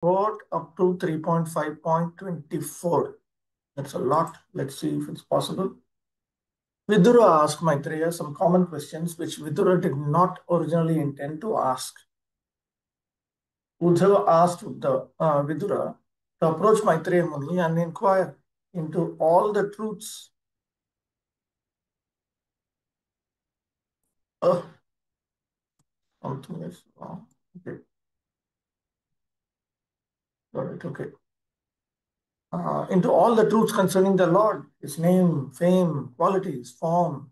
Quote up to 3.5.24. That's a lot. Let's see if it's possible. Vidura asked Maitreya some common questions which Vidura did not originally intend to ask. Uddhava asked Vidura to approach Maitreya Muni and inquire into all the truths. Something is wrong. Okay. Got it. Okay. Into all the truths concerning the Lord, his name, fame, qualities, form,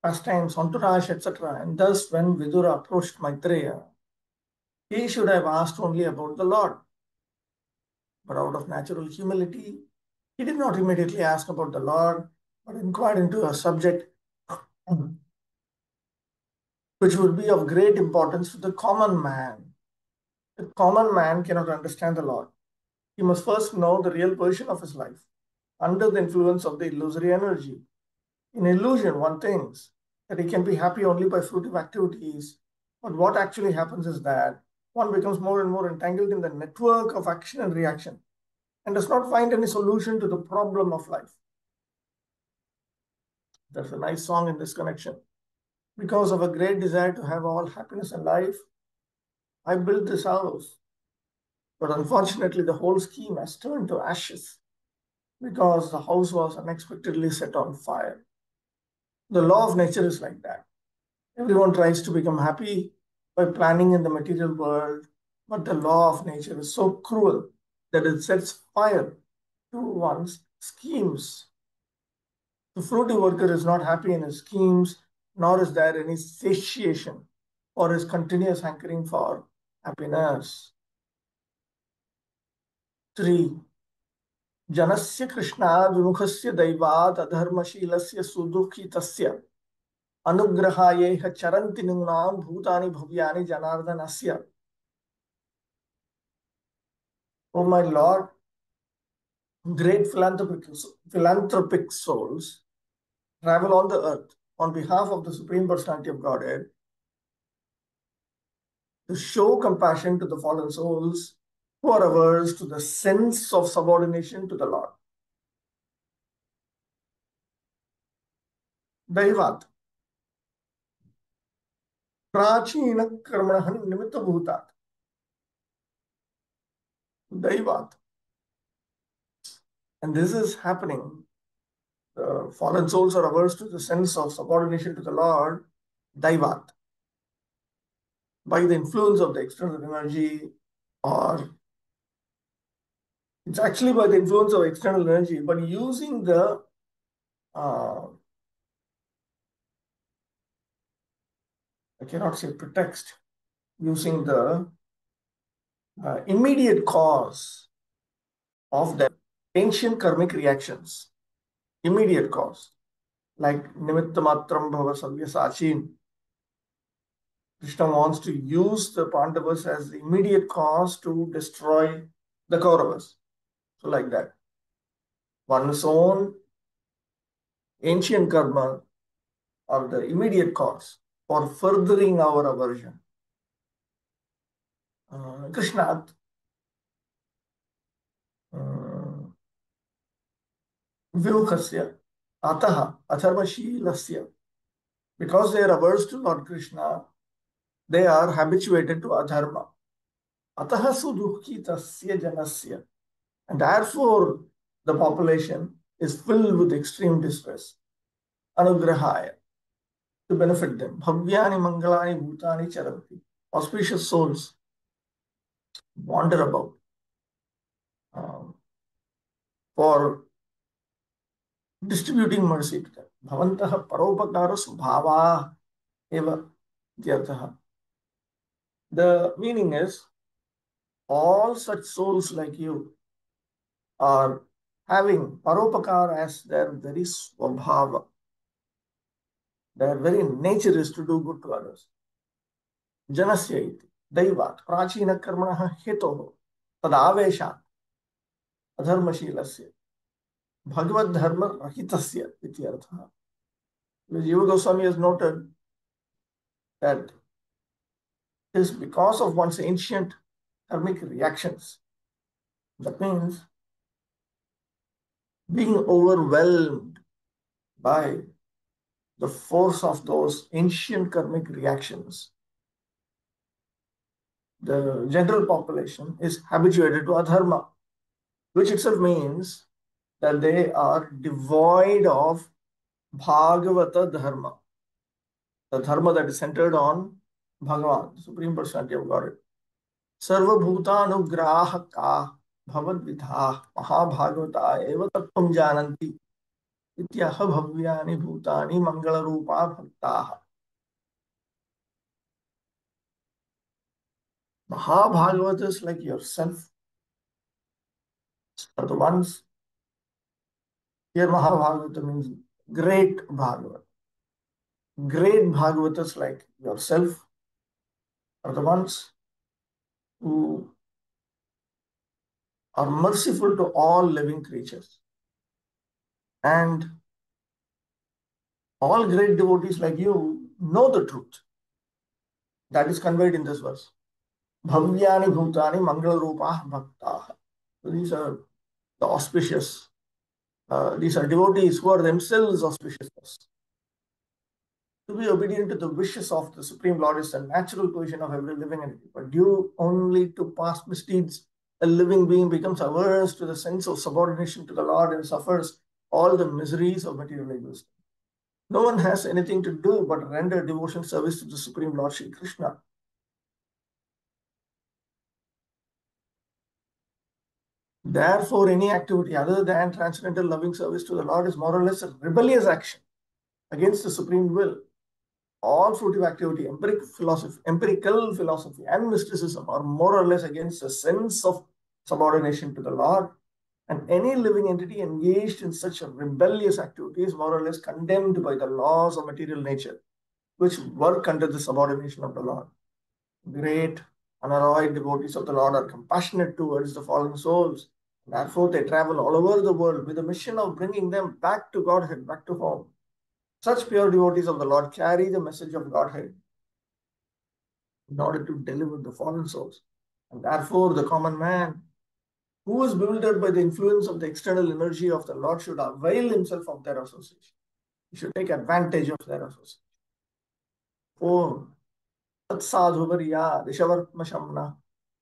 pastimes, entourage, etc. And thus, when Vidura approached Maitreya, he should have asked only about the Lord. But out of natural humility, he did not immediately ask about the Lord, but inquired into a subject which would be of great importance to the common man. The common man cannot understand the Lord. He must first know the real position of his life under the influence of the illusory energy. In illusion, one thinks that he can be happy only by fruitive activities, but what actually happens is that one becomes more and more entangled in the network of action and reaction and does not find any solution to the problem of life. That's a nice song in this connection. Because of a great desire to have all happiness in life, I built this house. But unfortunately, the whole scheme has turned to ashes because the house was unexpectedly set on fire. The law of nature is like that. Everyone tries to become happy by planning in the material world, but the law of nature is so cruel that it sets fire to one's schemes. The fruity worker is not happy in his schemes, nor is there any satiation or his continuous hankering for happiness. 3. Janasya Krishnad Vimukhasya Daivat Adharmashilasya Sudukhitasya Anugrahayeha Charanti Nunam Bhutani Bhavyani Janardanasya. Oh my Lord, great philanthropic souls travel on the earth on behalf of the Supreme Personality of Godhead to show compassion to the fallen souls who are averse to the sense of subordination to the Lord. Daivat. Prachina karmanahan nimitta bhutat. Daivat. And this is happening. The fallen souls are averse to the sense of subordination to the Lord, Daivat, by the influence of the external energy, or it's actually by the influence of external energy, but using the I cannot say pretext, using the immediate cause of the ancient karmic reactions, immediate cause, like nimitta matram bhava savyasachin. Krishna wants to use the Pandavas as the immediate cause to destroy the Kauravas. So like that. One's own ancient karma or the immediate cause for furthering our aversion. Krishna Vyuhasya Ataha Atharvashilasya. Because they are averse to Lord Krishna, they are habituated to adharma. Ataha sudukhitasya janasya. And therefore, the population is filled with extreme distress. Anugrahaya, to benefit them. Bhavyani mangalani bhutani charanti. Auspicious souls wander about for distributing mercy to them. Bhavantaha paropakara subhava eva dyarthaha. The meaning is, all such souls like you are having paropakara as their very swabhava. Their very nature is to do good to others. Janasya iti daivat prachina karmanaha hetoho tadaveshat adharmashilasya bhagavad dharma rahitasya iti artha. Jiva Goswami has noted that it is because of one's ancient karmic reactions That means being overwhelmed by the force of those ancient karmic reactions, the general population is habituated to adharma, which itself means that they are devoid of Bhagavata dharma, the dharma that is centered on Bhagavan, the Supreme Personality of Godhead. Sarvabhutanugrahaka bhavadvidha mahabhagavata eva tattvam jananti ityaha bhavyani bhutani mangalarupa bhaktaha. Mahabhagavatas like yourself are the ones. Here Mahabhagavata means great Bhagavat. Great Bhagavatas like yourself are the ones who are merciful to all living creatures. And all great devotees like you know the truth that is conveyed in this verse. Bhavyani bhutani mangala rupa bhaktaha. So these are the auspicious, these are devotees who are themselves auspicious. To be obedient to the wishes of the Supreme Lord is a natural position of every living entity. But due only to past misdeeds, a living being becomes averse to the sense of subordination to the Lord and suffers all the miseries of material existence. No one has anything to do but render devotion service to the Supreme Lord Shri Krishna. Therefore, any activity other than transcendental loving service to the Lord is more or less a rebellious action against the Supreme Will. All fruitive activity, empirical philosophy, and mysticism are more or less against a sense of subordination to the Lord. And any living entity engaged in such a rebellious activity is more or less condemned by the laws of material nature, which work under the subordination of the Lord. Great, unalloyed devotees of the Lord are compassionate towards the fallen souls. Therefore, they travel all over the world with the mission of bringing them back to Godhead, back to home. Such pure devotees of the Lord carry the message of Godhead in order to deliver the fallen souls. And therefore, the common man who is bewildered by the influence of the external energy of the Lord should avail himself of their association. He should take advantage of their association. 4. Tatsadhuvarya rishavartmashamna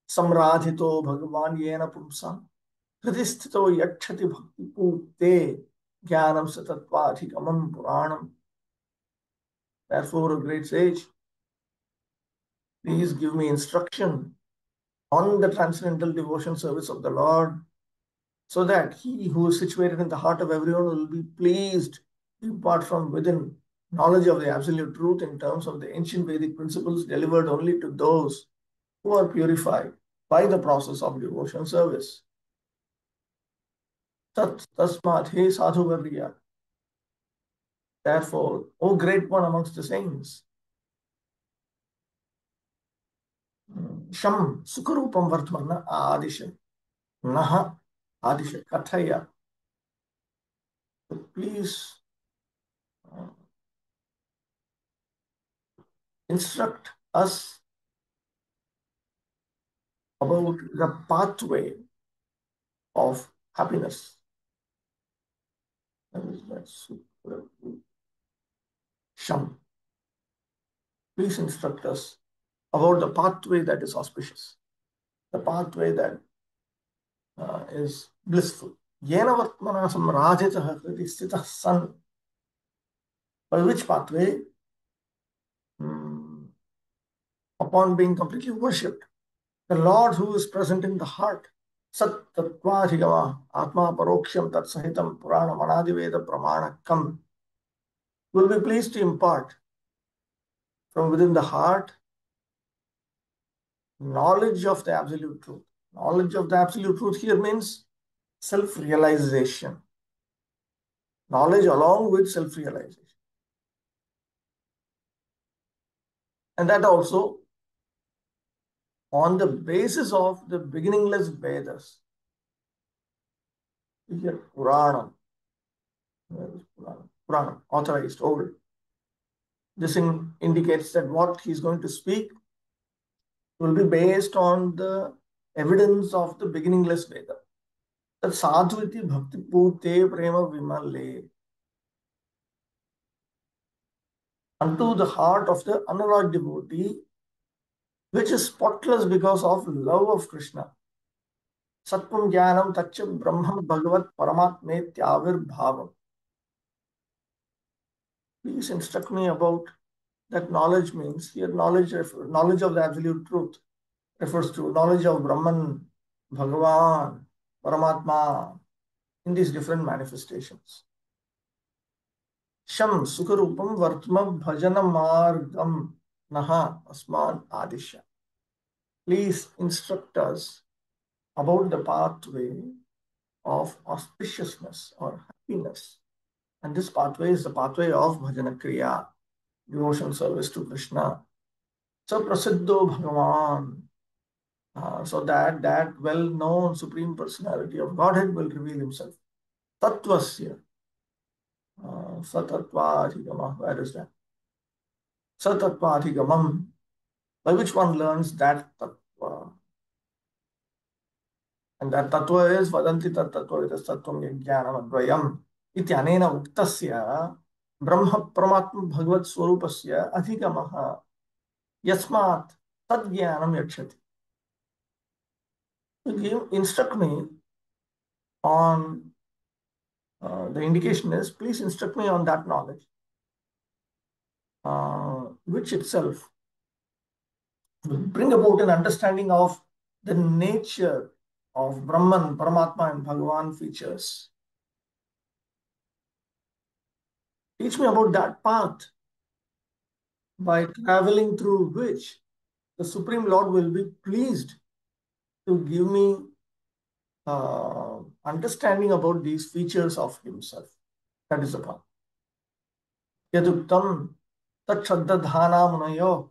samradhito bhagavan yena pumsa hridisthito yakshati bhakti pute jnanam satattvadhikamam puranam. Therefore, a great sage, please give me instruction on the transcendental devotion service of the Lord, so that he who is situated in the heart of everyone will be pleased to impart from within knowledge of the absolute truth in terms of the ancient Vedic principles delivered only to those who are purified by the process of devotion service. Tat tasmat he sadhuvarya. Therefore, O great one amongst the saints, Sham Sukarupam Vartmana Adisha Naha Adisha Kathaya. Please instruct us about the pathway of happiness. Sham. Please instruct us about the pathway that is auspicious, the pathway that is blissful. Yena vartmana samrajitah hridi sthitah san. By which pathway? Upon being completely worshipped, the Lord who is present in the heart, Sat Tattvadhigama Atma Paroksham Tat Sahitam Purana Manadiveda Pramanakam, will be pleased to impart from within the heart knowledge of the absolute truth. Knowledge of the absolute truth here means self-realization. Knowledge along with self-realization. And that also on the basis of the beginningless Vedas. Here, Purana, authorized, old. This indicates that what he's going to speak will be based on the evidence of the beginningless Veda. That sadhviti bhakti pute prema vimale. Unto the heart of the unalloyed devotee, which is spotless because of love of Krishna. Sattvam jnanam taccha brahma bhagavat paramatmetyavir bhavam. Please instruct me about that knowledge means. Here knowledge of the absolute truth refers to knowledge of Brahman, Bhagavan, Paramatma in these different manifestations. Sham Sukharupam Vartma Bhajana Margam Naha Asman Adisha. Please instruct us about the pathway of auspiciousness or happiness. And this pathway is the pathway of Bhajana Kriya, devotional service to Krishna. So Prasiddho Bhagavan. So that well-known Supreme Personality of Godhead will reveal himself. Tattvasya. Satattvadhigamah. Where is that? Satattvadhigamam. By which one learns that tattva. And that tattva is Vadanti tat tattva vitas tattvam yajnanam advayam. Ityanena uktasya Brahma Paramatma Bhagavat Swarupasya Adhigamaha Yasmat Tad Jnanam Yakshati. Instruct me on the indication is, please instruct me on that knowledge, which itself will bring about an understanding of the nature of Brahman, Paramatma and Bhagavan features. Teach me about that path by traveling through which the Supreme Lord will be pleased to give me understanding about these features of himself. That is the path. Yaduktam tat shraddhadhana munayo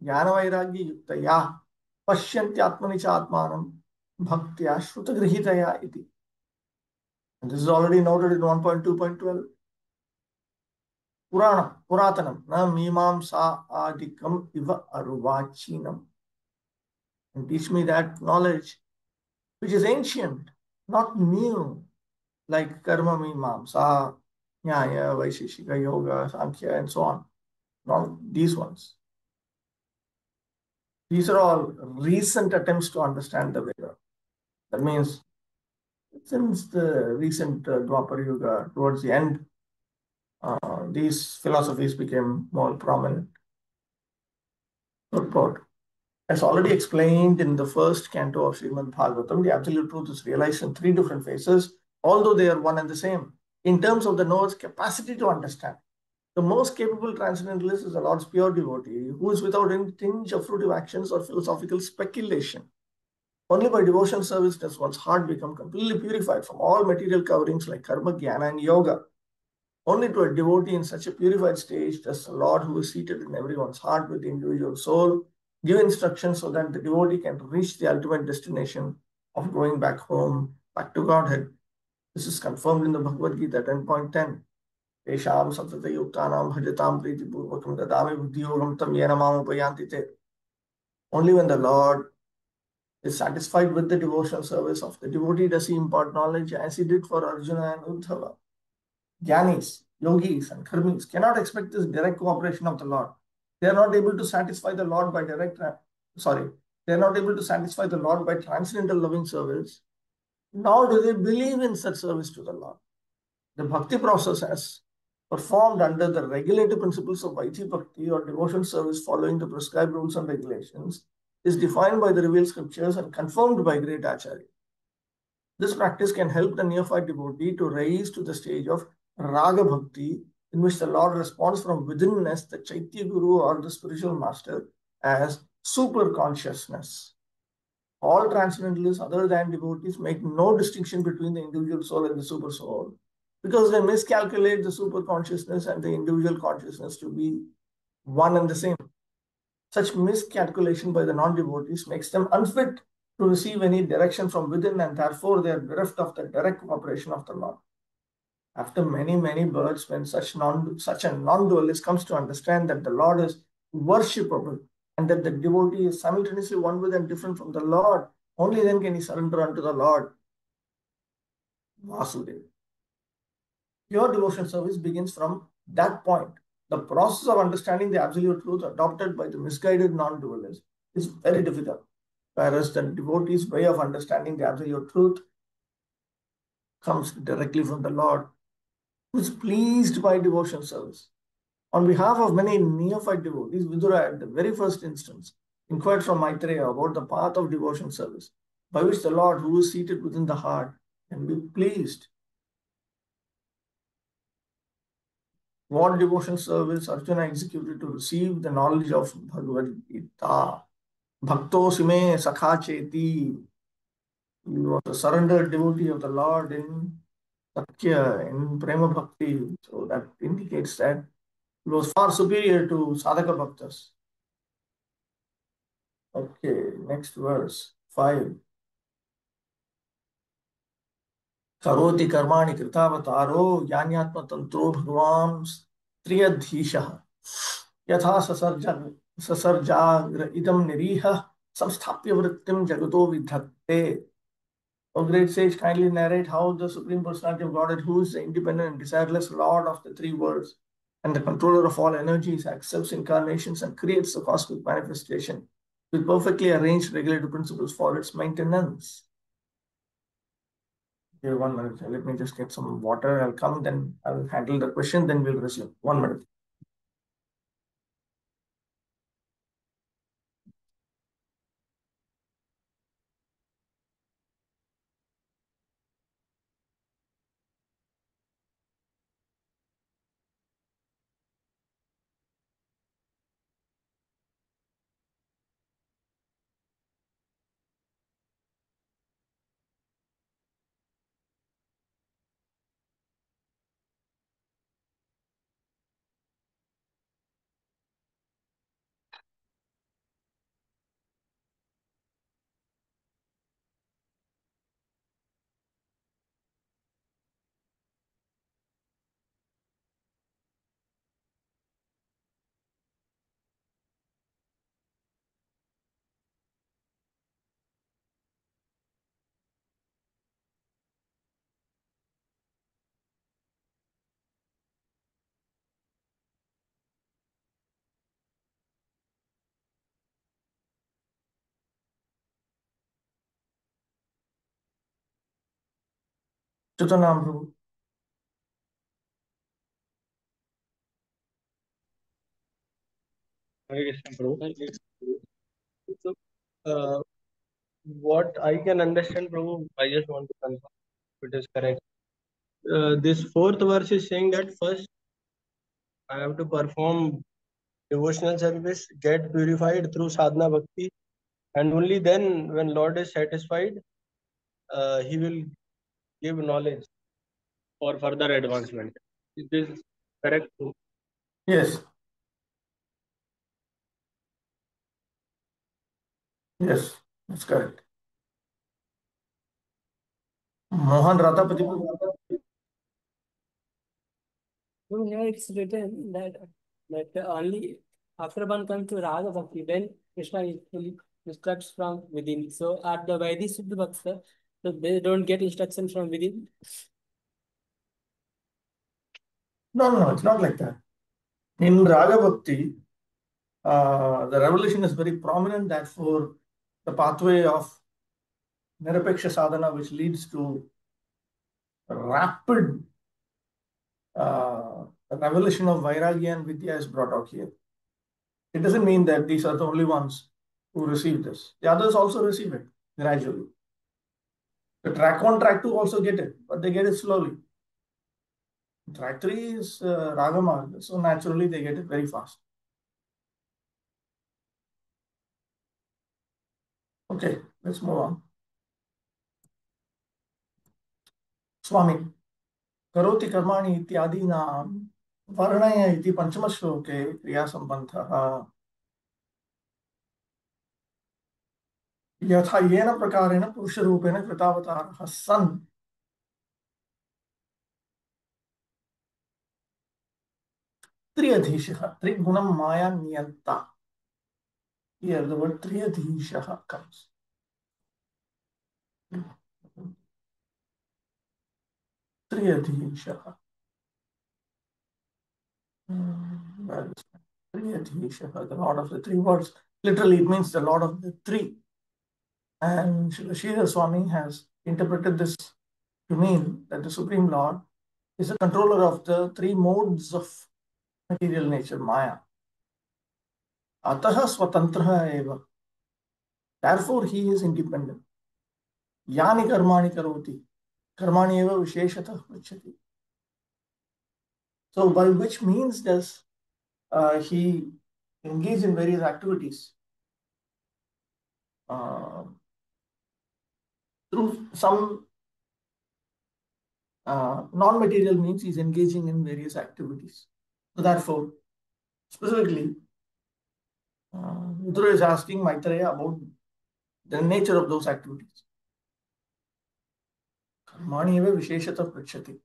jnana vairagya yuktaya pashyantyatmani cha atmanam bhaktya shrutagrihitaya iti. And this is already noted in 1.2.12. Purana, Puratanam, na mimamsa adikam iva aruvachinam. And teach me that knowledge which is ancient, not new, like karma mimamsa, nyaya, vaisheshika, yoga, sankhya, and so on. Not these ones. These are all recent attempts to understand the Veda. That means since the recent Dwapar Yuga, towards the end, these philosophies became more prominent. Purport. As already explained in the first canto of Srimad Bhagavatam, the absolute truth is realized in three different phases, although they are one and the same. In terms of the knower's capacity to understand, the most capable transcendentalist is the Lord's pure devotee, who is without any tinge of fruitive actions or philosophical speculation. Only by devotional service does one's heart become completely purified from all material coverings like karma, jnana, and yoga. Only to a devotee in such a purified stage does the Lord, who is seated in everyone's heart with the individual soul, give instructions so that the devotee can reach the ultimate destination of going back home, back to Godhead. This is confirmed in the Bhagavad Gita 10.10. Tesham satata yuktanam bhajatam priti purvakam dadami buddhiyogam tam yena mam upayanti te. Only when the Lord is satisfied with the devotional service of the devotee does he impart knowledge, as he did for Arjuna and Uddhava. Jnanis, yogis, and karmis cannot expect this direct cooperation of the Lord. They are not able to satisfy the Lord by they are not able to satisfy the Lord by transcendental loving service, nor do they believe in such service to the Lord. The bhakti process, as performed under the regulative principles of Vaidhi Bhakti or devotional service following the prescribed rules and regulations, is defined by the revealed scriptures and confirmed by great Acharya. This practice can help the neophyte devotee to rise to the stage of Raga Bhakti, in which the Lord responds from within as the Chaitya Guru or the spiritual master as super consciousness. All transcendentalists other than devotees make no distinction between the individual soul and the super soul, because they miscalculate the super consciousness and the individual consciousness to be one and the same. Such miscalculation by the non-devotees makes them unfit to receive any direction from within, and therefore they are bereft of the direct cooperation of the Lord. After many, many births, when such a non-dualist comes to understand that the Lord is worshipable and that the devotee is simultaneously one with and different from the Lord, only then can he surrender unto the Lord. Vasudeva. Pure devotion service begins from that point. The process of understanding the absolute truth adopted by the misguided non-dualists is very difficult, whereas the devotee's way of understanding the absolute truth comes directly from the Lord, who is pleased by devotion service. On behalf of many neophyte devotees, Vidura at the very first instance inquired from Maitreya about the path of devotion service, by which the Lord, who is seated within the heart, can be pleased. What devotion service Arjuna executed to receive the knowledge of Bhagavad Gita? Bhakto Sime Sakha Cheti. He was a surrendered devotee of the Lord in Sakya, in Prema Bhakti. So that indicates that he was far superior to Sadhaka Bhaktas. Okay, next verse 5. करोति कर्माणि कृतावतारो ज्ञान्यात्मतन्त्रो भगवान् स्त्रियधीशः यथा ससर्जाग्र इदं निरीह संस्थाप्य वृत्तिं जगतो विधत्ते. O great sage, kindly narrate how the Supreme Personality of Godhead, who is the independent and desireless Lord of the three worlds and the controller of all energies, accepts incarnations and creates the cosmic manifestation with perfectly arranged regulative principles for its maintenance. Okay, 1 minute. Let me just get some water. I'll come, then I'll handle the question, then we'll resume. 1 minute. Chutanam Prabhu. Hare Krishna, Prabhu. So, uh, what I can understand, Prabhu, I just want to confirm if it is correct. This fourth verse is saying that first I have to perform devotional service, get purified through sadhana bhakti, and only then, when Lord is satisfied, He will give knowledge for further advancement. Is this correct? Yes, yes, that's correct. Mohan Ratapati Prabhu. So here it's written that only after one comes to Raga Bhakti, then Krishna instructs from within. So at the Vaidhi Siddha Bhakta, so they don't get instruction from within. No, it's not like that. In Raga Bhakti, the revelation is very prominent that for the pathway of Nirapeksha sadhana, which leads to rapid revelation of Vairagya and Vidya, is brought out here. It doesn't mean that these are the only ones who receive this. The others also receive it gradually. The track 1, track 2 also get it, but they get it slowly. Track 3 is Ragamarga, so naturally they get it very fast. Okay, let's move on. Swami, karoti karmani ityadinam varnaya iti panchamasloke kriya sambandhah यथा येन प्रकारेण पुरुषरूपेण कृतावतारः सन् त्रियधीशः त्रिगुणं माया नियन्ता. Here the word त्रियधीशः comes. Triyadhishaha. Triyadhishaha, the Lord of the three worlds. Literally, it means the Lord of the three. And Srila Swami has interpreted this to mean that the Supreme Lord is the controller of the three modes of material nature, Maya. Ataha swatantraha eva. Therefore, he is independent. Yani karmani karoti. Karmani eva visheshatah prachati. So, by which means does he engage in various activities? Through some non-material means, he is engaging in various activities. So, therefore, specifically, Vidura is asking Maitreya about the nature of those activities. Karmani eva visheshatah prachati.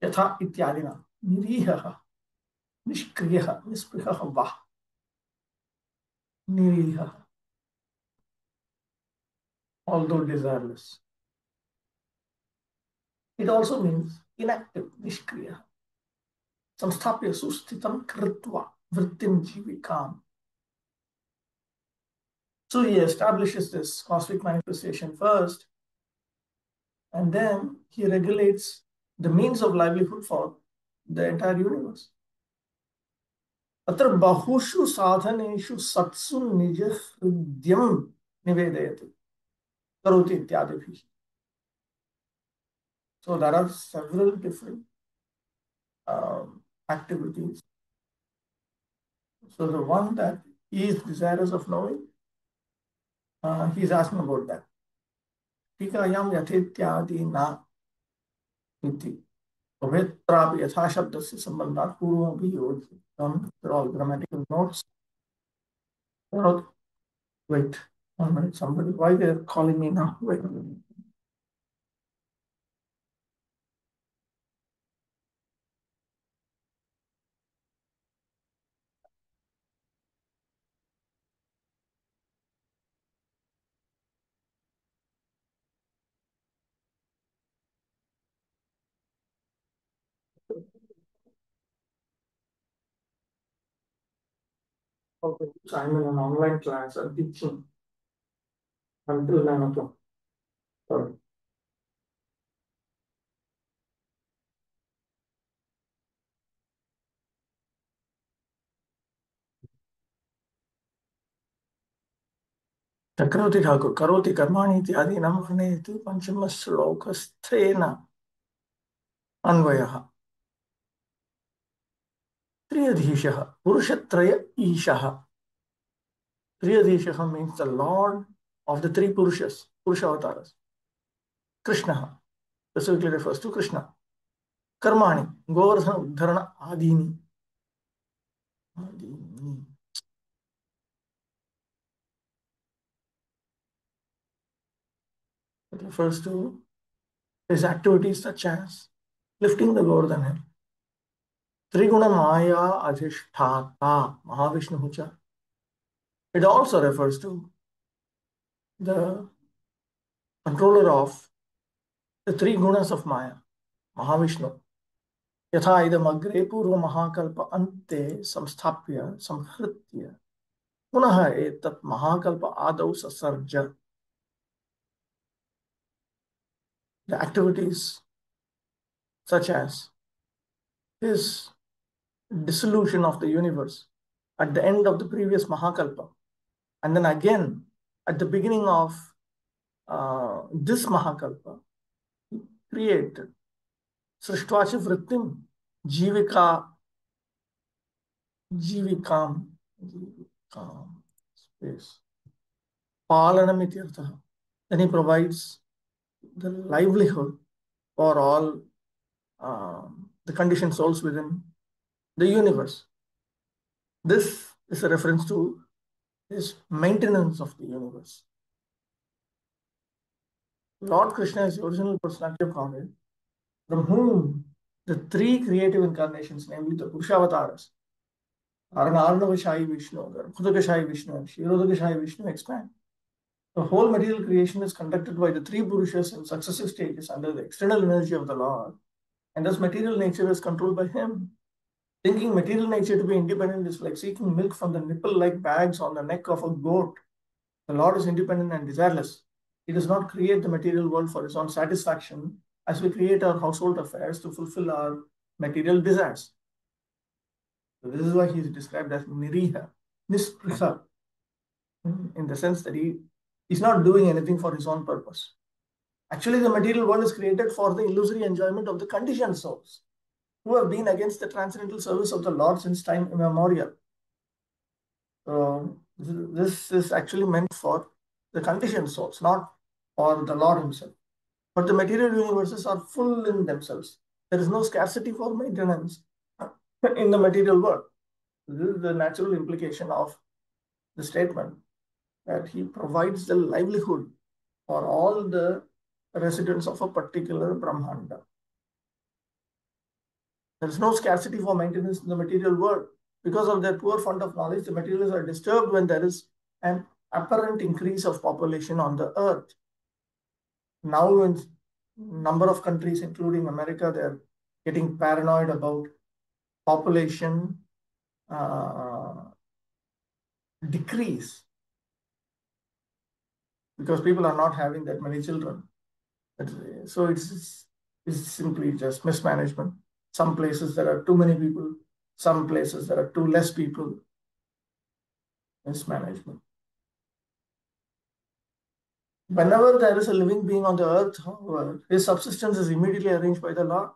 Yatha ityadina. Niriha. Nishkriya. Nispriha vah. Niriha. Although desireless. It also means inactive. Nishkriya. Samsthapya susthitam kritva. Vrittim jivikam. So he establishes this cosmic manifestation first, and then he regulates the means of livelihood for the entire universe. Atra bahushu sadhaneshu satsu nija hridyam nivedayati karoti ityadibhi. So there are several different activities. So the one that he is desirous of knowing, he is asking about that. Tikayam yathityadi na iti. Vetrapi yatha shabdasya sambandhat purvam viyojitam. They're all grammatical notes. Wait 1 minute, somebody. Why they're calling me now? Wait a minute. Okay, so I'm in an online class. I'm teaching until 9 o'clock. Sorry. Chakravarti Thakur, Karoti Karmani Ityadinam Varnayati Panchama Shlokasthena Anvayaha. Triyadhishaha, Purushatraya Ishaha. Triyadhishaha means the Lord of the three Purushas, Purusha avatars. Krishna specifically refers to Krishna. Karmani, Govardhana Uddharana Adini. Adini. It refers to his activities such as lifting the Govardhan hill. Triguna Maya Adhisthata Mahavishnu. It also refers to the controller of the three gunas of Maya, Mahavishnu. Yatha idam agre purva mahakalpa ante samsthapya samhritya punaha etat mahakalpa adau sasarja. The activities such as his dissolution of the universe at the end of the previous Mahakalpa, and then again at the beginning of this Mahakalpa, he created Srishtvacha Vrittim, Jivikam, space, Palanam Ityartha. Then he provides the livelihood for all the conditioned souls within the universe. This is a reference to his maintenance of the universe. Lord Krishna is the original personality of Godhead, from whom the three creative incarnations, namely the Purushavataras, Arnavashayi Vishnu, Kudakashayi Vishnu, and Shirodakashayi Vishnu, expand. The whole material creation is conducted by the three Purushas in successive stages under the external energy of the Lord, and thus material nature is controlled by him. Thinking material nature to be independent is like seeking milk from the nipple-like bags on the neck of a goat. The Lord is independent and desireless. He does not create the material world for his own satisfaction, as we create our household affairs to fulfill our material desires. So this is why he is described as Niriha, Nispriha, in the sense that he is not doing anything for his own purpose. Actually, the material world is created for the illusory enjoyment of the conditioned souls who have been against the transcendental service of the Lord since time immemorial. So this is actually meant for the conditioned souls, not for the Lord himself. But the material universes are full in themselves. There is no scarcity for maintenance in the material world. This is the natural implication of the statement that he provides the livelihood for all the residents of a particular Brahmanda. There is no scarcity for maintenance in the material world. Because of their poor fund of knowledge, the materialists are disturbed when there is an apparent increase of population on the earth. Now, in number of countries, including America, they're getting paranoid about population decrease because people are not having that many children. So it's simply just mismanagement. Some places there are too many people, some places there are too less people. Mismanagement. Whenever there is a living being on the earth, however, his subsistence is immediately arranged by the Lord.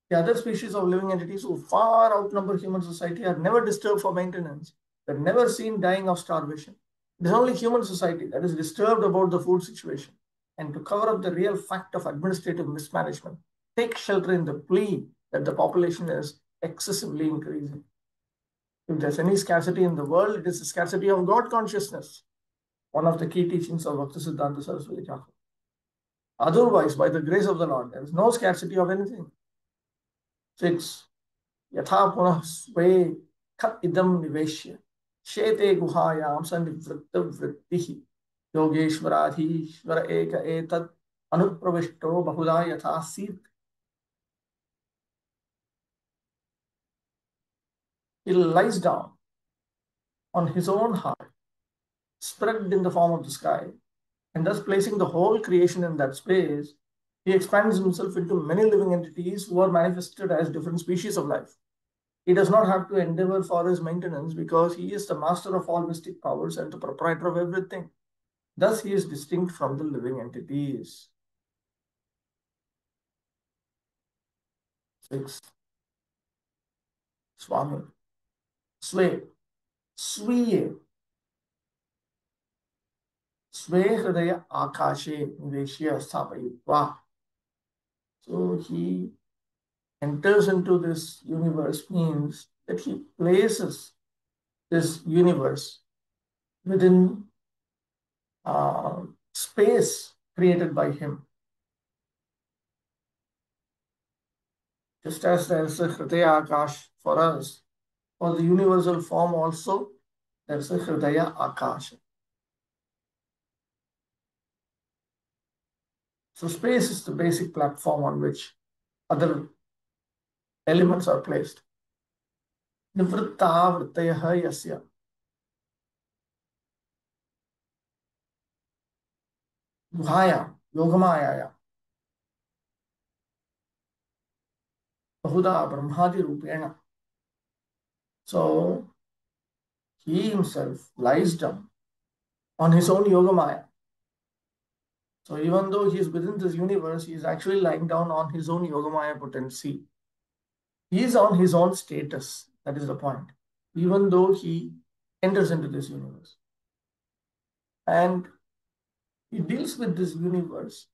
The other species of living entities who far outnumber human society are never disturbed for maintenance. They're never seen dying of starvation. It is only human society that is disturbed about the food situation. And to cover up the real fact of administrative mismanagement, take shelter in the plea that the population is excessively increasing. If there's any scarcity in the world, it is the scarcity of God consciousness, one of the key teachings of Bhaktisiddhanta Saraswati Thakur. Otherwise, by the grace of the Lord, there is no scarcity of anything. 6. Yatha punah swe khat idam niveshya shete guhayam sanivritta vrittihi yogeshwaradhishvara eka etad anupravishto bahuda yatha sit. He lies down on his own heart, spread in the form of the sky, and thus placing the whole creation in that space, he expands himself into many living entities who are manifested as different species of life. He does not have to endeavor for his maintenance because he is the master of all mystic powers and the proprietor of everything. Thus, he is distinct from the living entities. 6. Swami. Swe. Swiye. Swe hridaya akashe niveshya sthapayitva. So he enters into this universe means that he places this universe within space created by him. Just as there is a Hridaya Akash for us, for the universal form also, there is a Hridaya Akash. So space is the basic platform on which other elements are placed. Nivritta vrittayaha yasya. Guhaya, yogamayaya. Bahuda brahmadi rupena. So he himself lies down on his own yogamaya. So even though he is within this universe, he is actually lying down on his own yogamaya potency. He is on his own status. That is the point. Even though he enters into this universe. And he deals with this universe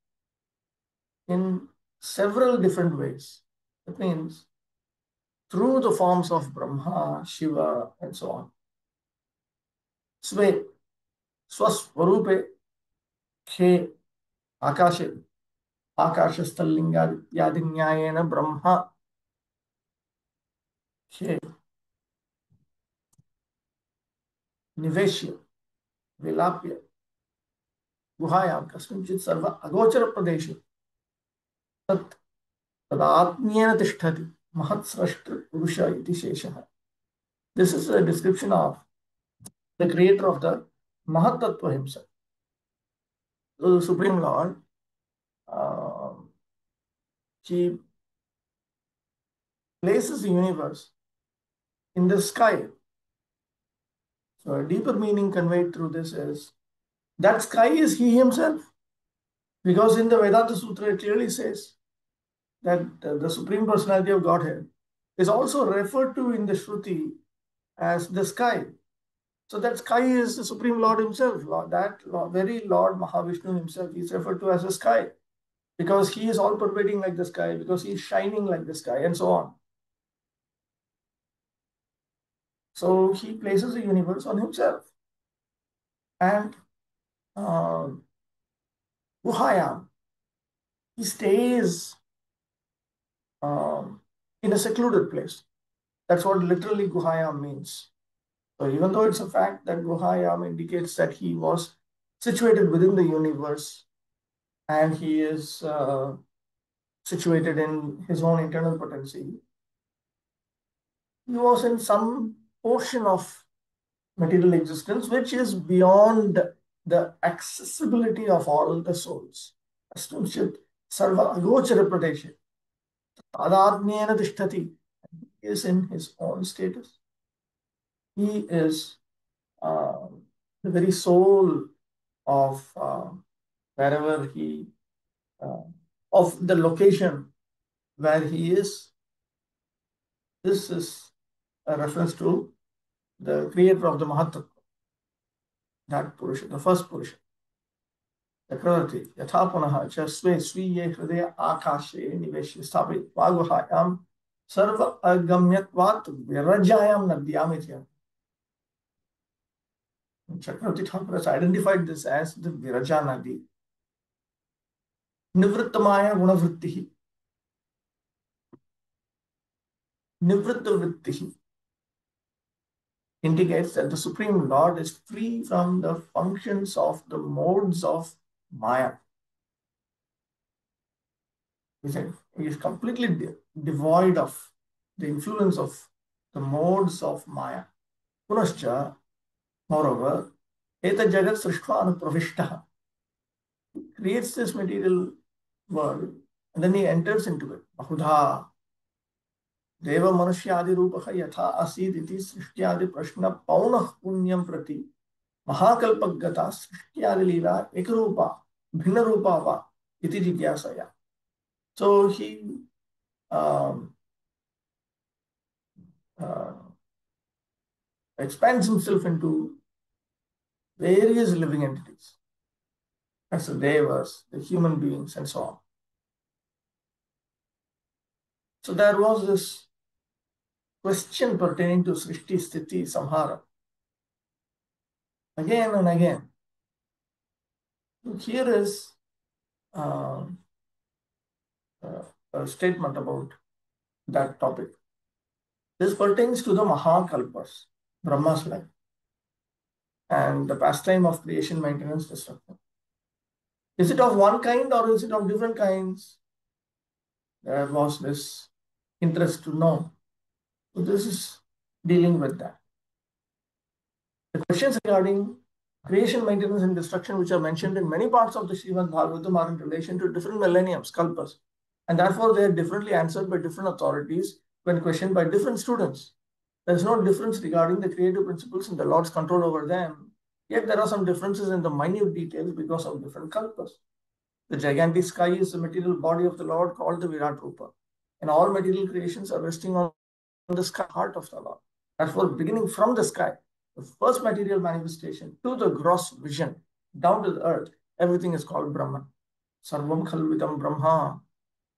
in several different ways. That means through the forms of Brahma, Shiva, and so on. Sve, swaswarupe, khe, akashe, akashastallinga yadinyayena Brahma, khe, niveshya, vilapya, गुहायां कस्मिंचित् सर्व अगोचर प्रदेशे तत् तदात्म्येन तिष्ठति महत्सृष्टि पुरुष इति शेषः. This is a description of the creator of the Mahat Tattva himself. So the Supreme Lord, he places the universe in the sky. So a deeper meaning conveyed through this is that sky is he himself. Because in the Vedanta Sutra it clearly says that the Supreme Personality of Godhead is also referred to in the Shruti as the sky. So that sky is the Supreme Lord himself. Very Lord Mahavishnu himself is referred to as the sky. Because he is all pervading like the sky, because he is shining like the sky, and so on. So he places the universe on himself. And Guhayam, he stays in a secluded place. That's what literally Guhayam means. So even though it's a fact that Guhayam indicates that he was situated within the universe and he is situated in his own internal potency, he was in some portion of material existence which is beyond the accessibility of all the souls. Astunchit sarva agochara pradeshe tadatmyena tishtati. He is in his own status. He is the very soul of wherever he, of the location where he is. This is a reference to the creator of the Mahat, that Purusha, the first Purusha. Chakravarti, yatha punaha cha sve sviye hridaya akashe niveshe sthapi vaguhayam sarva agamyatvat virajayam nadyam ityam. Chakravarti Thakur has identified this as the Viraja Nadi. Nivrittamaya gunavrittihi. Nivrittavrittihi indicates that the Supreme Lord is free from the functions of the modes of Maya. He is completely devoid of the influence of the modes of Maya. Punascha, moreover, Eta Jagat Srishtva Anupravishtaha. He creates this material world and then he enters into it. Bahudha. Deva Manushya Rupaha Yatha Asid iti Srishthyadi Prashna Paunah Punyam Prati Mahakalpagata Srishthyadi Lila Ekarupa Bhinnarupa Va iti Jigyasaya. So he expands himself into various living entities. That's the devas, the human beings, and so on. So there was this question pertaining to Srishti, Sthiti, Samhara. Again and again. Look, here is a statement about that topic. This pertains to the Mahakalpas, Brahma's life, and the pastime of creation, maintenance, destruction. Is it of one kind or is it of different kinds? There was this interest to know. So this is dealing with that. The questions regarding creation, maintenance, and destruction, which are mentioned in many parts of the Srimad Bhagavatam, are in relation to different millenniums, kalpas. And therefore, they are differently answered by different authorities when questioned by different students. There is no difference regarding the creative principles and the Lord's control over them. Yet there are some differences in the minute details because of different kalpas. The gigantic sky is the material body of the Lord called the Virat Rupa. And all material creations are resting on the sky, heart of the Lord. Therefore, beginning from the sky, the first material manifestation to the gross vision, down to the earth, everything is called Brahman. Sarvam Khalvidam Brahma.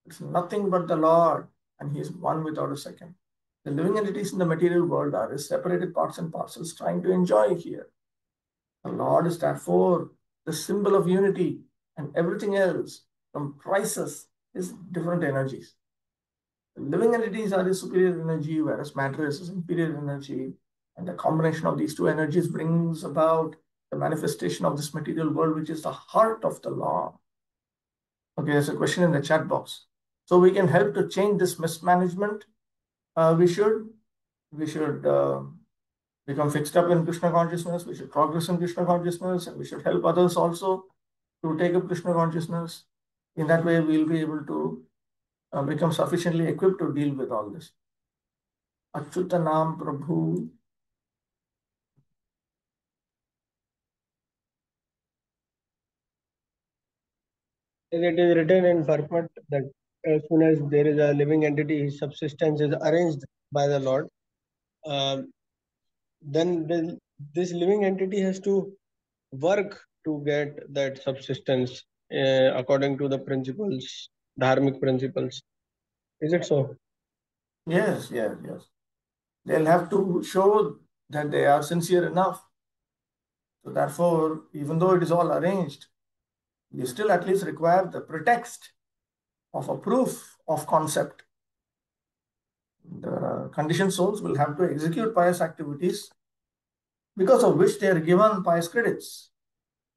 It's nothing but the Lord, and He is one without a second. The living entities in the material world are as separated parts and parcels trying to enjoy here. The Lord is therefore the symbol of unity, and everything else comprises His different energies. The living entities are the superior energy, whereas matter is inferior energy. And the combination of these two energies brings about the manifestation of this material world, which is the heart of the Lord. Okay, there's a question in the chat box. So we can help to change this mismanagement. We should become fixed up in Krishna consciousness. We should progress in Krishna consciousness, and we should help others also to take up Krishna consciousness. In that way, we'll be able to become sufficiently equipped to deal with all this. Achyutanam Prabhu. It is written in purport that as soon as there is a living entity, his subsistence is arranged by the Lord. Then this living entity has to work to get that subsistence according to the principles, dharmic principles. Is it so? Yes. They'll have to show that they are sincere enough. So therefore, even though it is all arranged, you still at least require the pretext of a proof of concept. The conditioned souls will have to execute pious activities because of which they are given pious credits,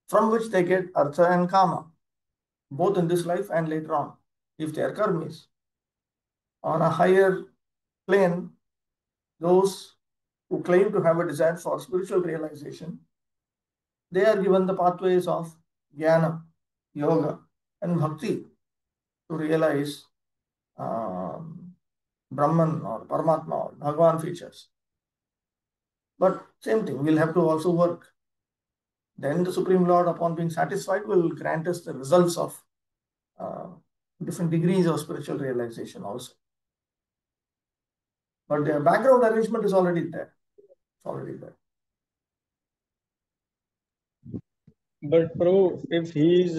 from which they get artha and kama, both in this life and later on, if they are karmis. On a higher plane, those who claim to have a desire for spiritual realization, they are given the pathways of jnana, yoga, and bhakti to realize Brahman or Paramatma or Bhagavan features. But same thing, we'll have to also work. Then the Supreme Lord, upon being satisfied, will grant us the results of different degrees of spiritual realization also. But the background arrangement is already there. It's already there. But Prabhu, if he is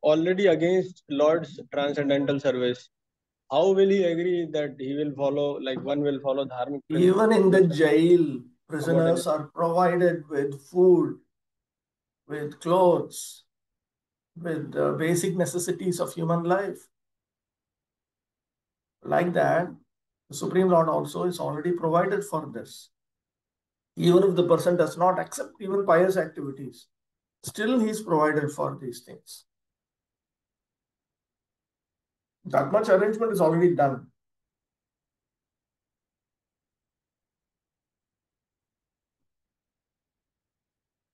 already against Lord's transcendental service, how will he agree that he will follow, like one will follow dharmic principles? Even in the jail, prisoners are provided with food, with clothes, with the basic necessities of human life. Like that, the Supreme Lord also is already provided for this. Even if the person does not accept even pious activities, still he is provided for these things. That much arrangement is already done.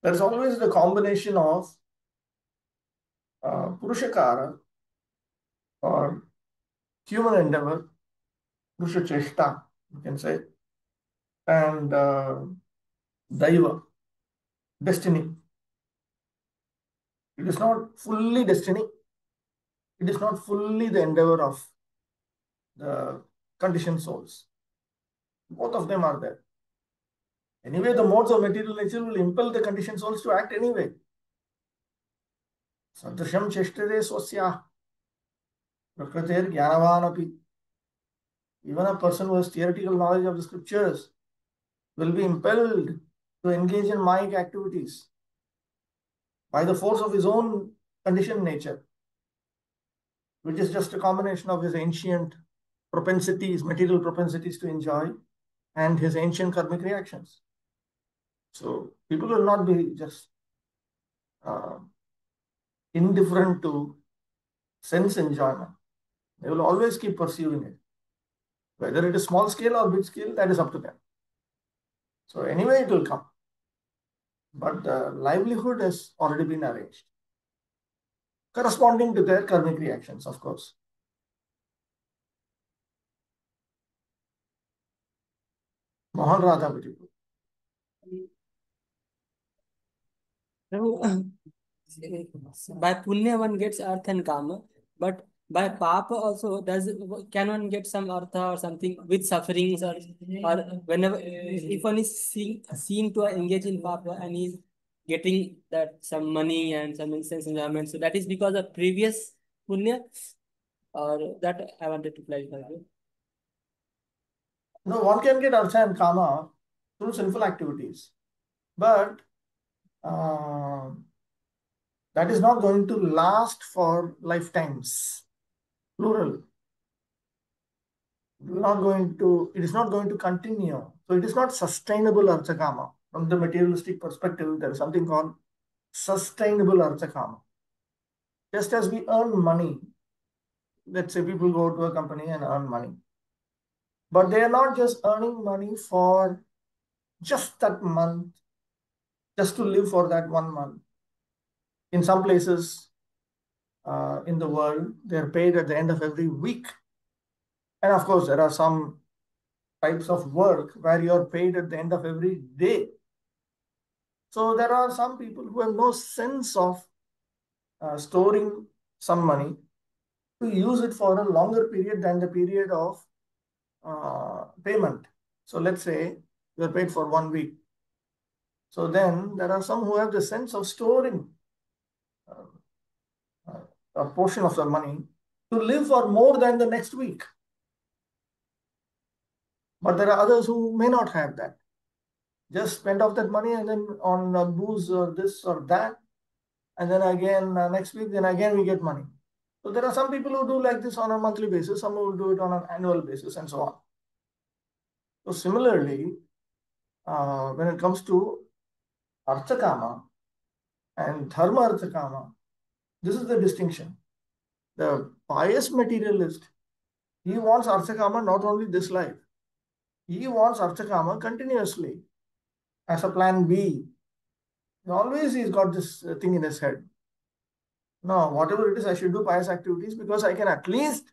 There's always the combination of Purushakara or human endeavor, Purusha Cheshta, you can say, and Daiva, destiny. It is not fully destiny. It is not fully the endeavor of the conditioned souls. Both of them are there. Anyway, the modes of material nature will impel the conditioned souls to act anyway. Sadrisham cheshtade swasya prakritir jnanavanapi. Even a person who has theoretical knowledge of the scriptures will be impelled to engage in Maya activities by the force of his own conditioned nature, which is just a combination of his ancient propensities, material propensities to enjoy, and his ancient karmic reactions. So people will not be just indifferent to sense enjoyment. They will always keep pursuing it. Whether it is small scale or big scale, that is up to them. So anyway, it will come. But the livelihood has already been arranged, corresponding to their karmic reactions, of course. Mohan Radha Bhatipu. By punya one gets earth and kama, but by papa also can one get some artha or something with sufferings, or whenever if one is seen to engage in papa and is getting that some money and some instance enjoyment, so that is because of previous punya, or that I wanted to clarify. No, one can get artha and kama through sinful activities, but that is not going to last for lifetimes. Plural. It is not going to continue. So it is not sustainable artha kama. From the materialistic perspective, there is something called sustainable arthakama. Just as we earn money, let's say people go to a company and earn money, but they are not just earning money for just that month, just to live for that 1 month. In some places in the world, they're paid at the end of every week. And of course, there are some types of work where you're paid at the end of every day. So there are some people who have no sense of storing some money to use it for a longer period than the period of payment. So let's say you're paid for 1 week. So then there are some who have the sense of storing a portion of the money to live for more than the next week. But there are others who may not have that. Just spend off that money and then on booze or this or that. And then again, next week, then again we get money. So there are some people who do like this on a monthly basis, some who will do it on an annual basis and so on. So similarly, when it comes to Arthakama and Dharma Arthakama, this is the distinction. The pious materialist, he wants Arthakama not only this life, he wants Arthakama continuously as a plan B. Always he's got this thing in his head. No, whatever it is, I should do pious activities because I can at least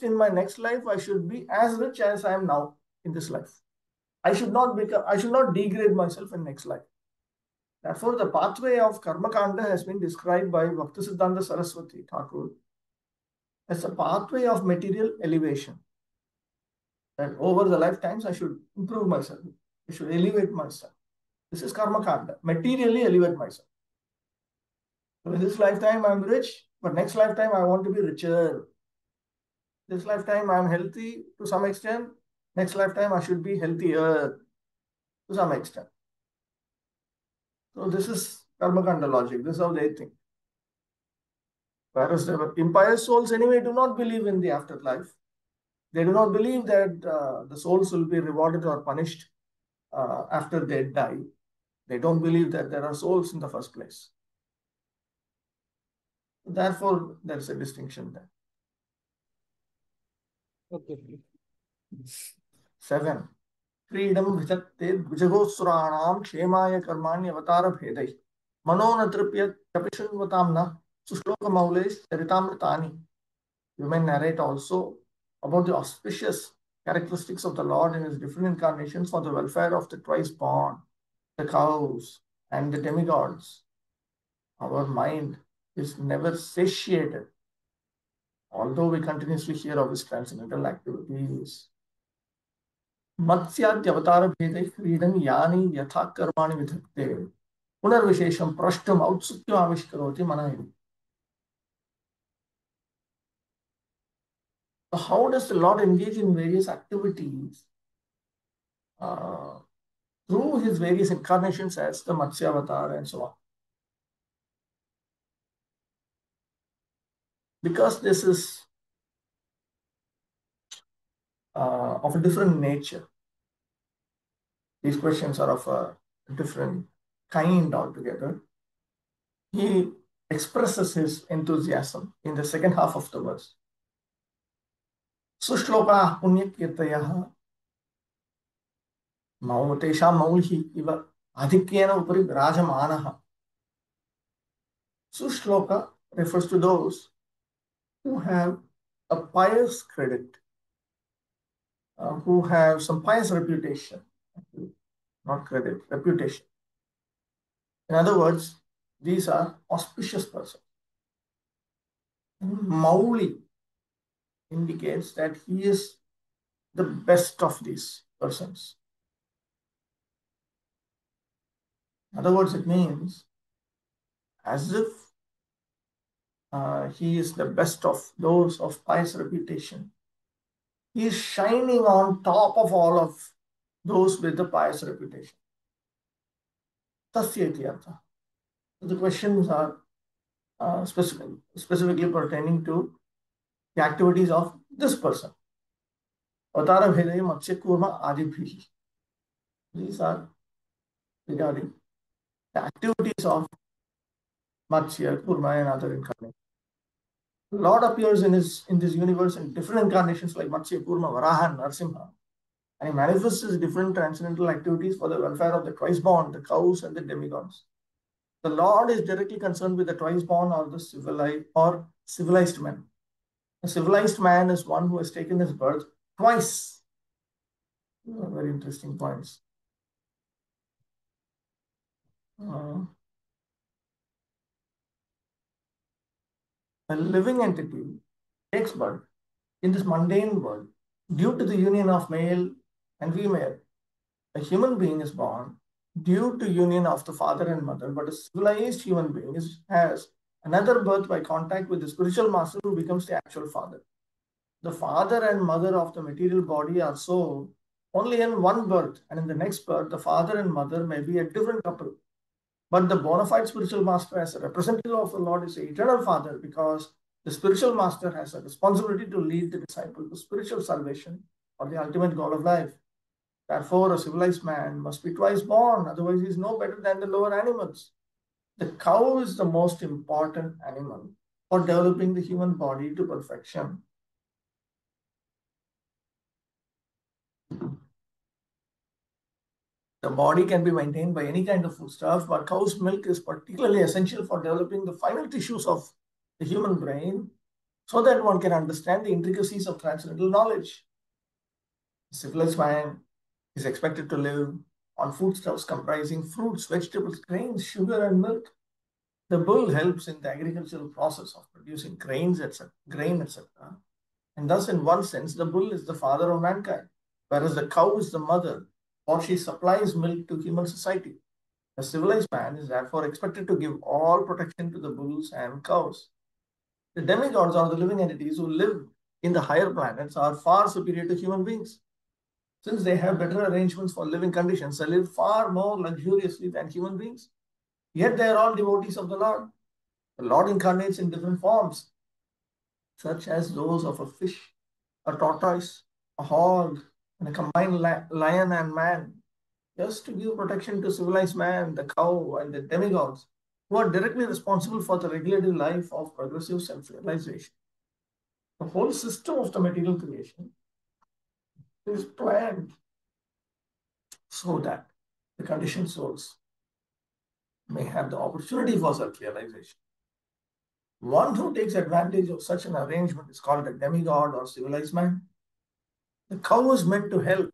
in my next life, I should be as rich as I am now in this life. I should not degrade myself in next life. Therefore, the pathway of Karma Kanda has been described by Bhaktisiddhanta Saraswati Thakur as a pathway of material elevation. That over the lifetimes, I should improve myself. I should elevate myself. This is Karma Kanda, materially elevate myself. So in this lifetime, I'm rich, but next lifetime, I want to be richer. This lifetime, I'm healthy to some extent. Next lifetime, I should be healthier to some extent. So this is Karma Kanda logic. This is how they think. Whereas the impious souls anyway do not believe in the afterlife. They do not believe that the souls will be rewarded or punished after they die. They don't believe that there are souls in the first place. Therefore, there is a distinction there. Okay. 7. Freedom vijatte dvijagosranam kshemaya karmanya avatara bhedai. Mano na tripyat kapishanvatam na sushloka maulesh charitamritani. You may narrate also about the auspicious characteristics of the Lord in his different incarnations for the welfare of the twice born, the cows, and the demigods. Our mind is never satiated, although we continuously hear of his transcendental activities. Matsyadhyavatar bhedai freedom yani yatha karmani vidhakte. Punarvishesham prashtam autsukya avishkaroti manahi. So how does the Lord engage in various activities through his various incarnations as the Matsya Avatar and so on? Because this is of a different nature. These questions are of a different kind altogether. He expresses his enthusiasm in the second half of the verse. Sushloka punyakirtayaha mautesha maulhi iva adhikyena upari rajamanaha. Sushloka refers to those who have a pious credit, who have some pious reputation, not credit, reputation. In other words, these are auspicious persons. Mauli indicates that he is the best of these persons. In other words, it means as if he is the best of those of pious reputation. He is shining on top of all of those with the pious reputation. Tasya iti artha. The questions are specifically pertaining to the activities of this person. Avatara bhedaya matsya kurma adibhihi. These are regarding the activities of Matsya, Kurma, and other incarnations. Lord appears in this universe in different incarnations like Matsya, Kurma, Varaha, and Narsimha. And he manifests his different transcendental activities for the welfare of the twice born, the cows, and the demigods. The Lord is directly concerned with the twice born or the civilized man. A civilized man is one who has taken his birth twice. Very interesting points. A living entity takes birth in this mundane world due to the union of male and female. A human being is born due to union of the father and mother, but a civilized human being has another birth by contact with the spiritual master who becomes the actual father. The father and mother of the material body are so only in one birth, and in the next birth, the father and mother may be a different couple. But the bona fide spiritual master, as a representative of the Lord, is the eternal father because the spiritual master has a responsibility to lead the disciple to spiritual salvation or the ultimate goal of life. Therefore, a civilized man must be twice born, otherwise, he is no better than the lower animals. The cow is the most important animal for developing the human body to perfection. The body can be maintained by any kind of foodstuff, but cow's milk is particularly essential for developing the final tissues of the human brain so that one can understand the intricacies of transcendental knowledge. The civilized man is expected to live on foodstuffs comprising fruits, vegetables, grains, sugar, and milk. The bull helps in the agricultural process of producing grain, etc. And thus, in one sense, the bull is the father of mankind, whereas the cow is the mother, for she supplies milk to human society. A civilized man is therefore expected to give all protection to the bulls and cows. The demigods, or the living entities who live in the higher planets, are far superior to human beings. Since they have better arrangements for living conditions, they live far more luxuriously than human beings. Yet they are all devotees of the Lord. The Lord incarnates in different forms, such as those of a fish, a tortoise, a hog, and a combined lion and man, just to give protection to civilized man, the cow, and the demigods, who are directly responsible for the regulative life of progressive self-realization. The whole system of the material creation is planned so that the conditioned souls may have the opportunity for self-realization. One who takes advantage of such an arrangement is called a demigod or civilized man. The cow is meant to help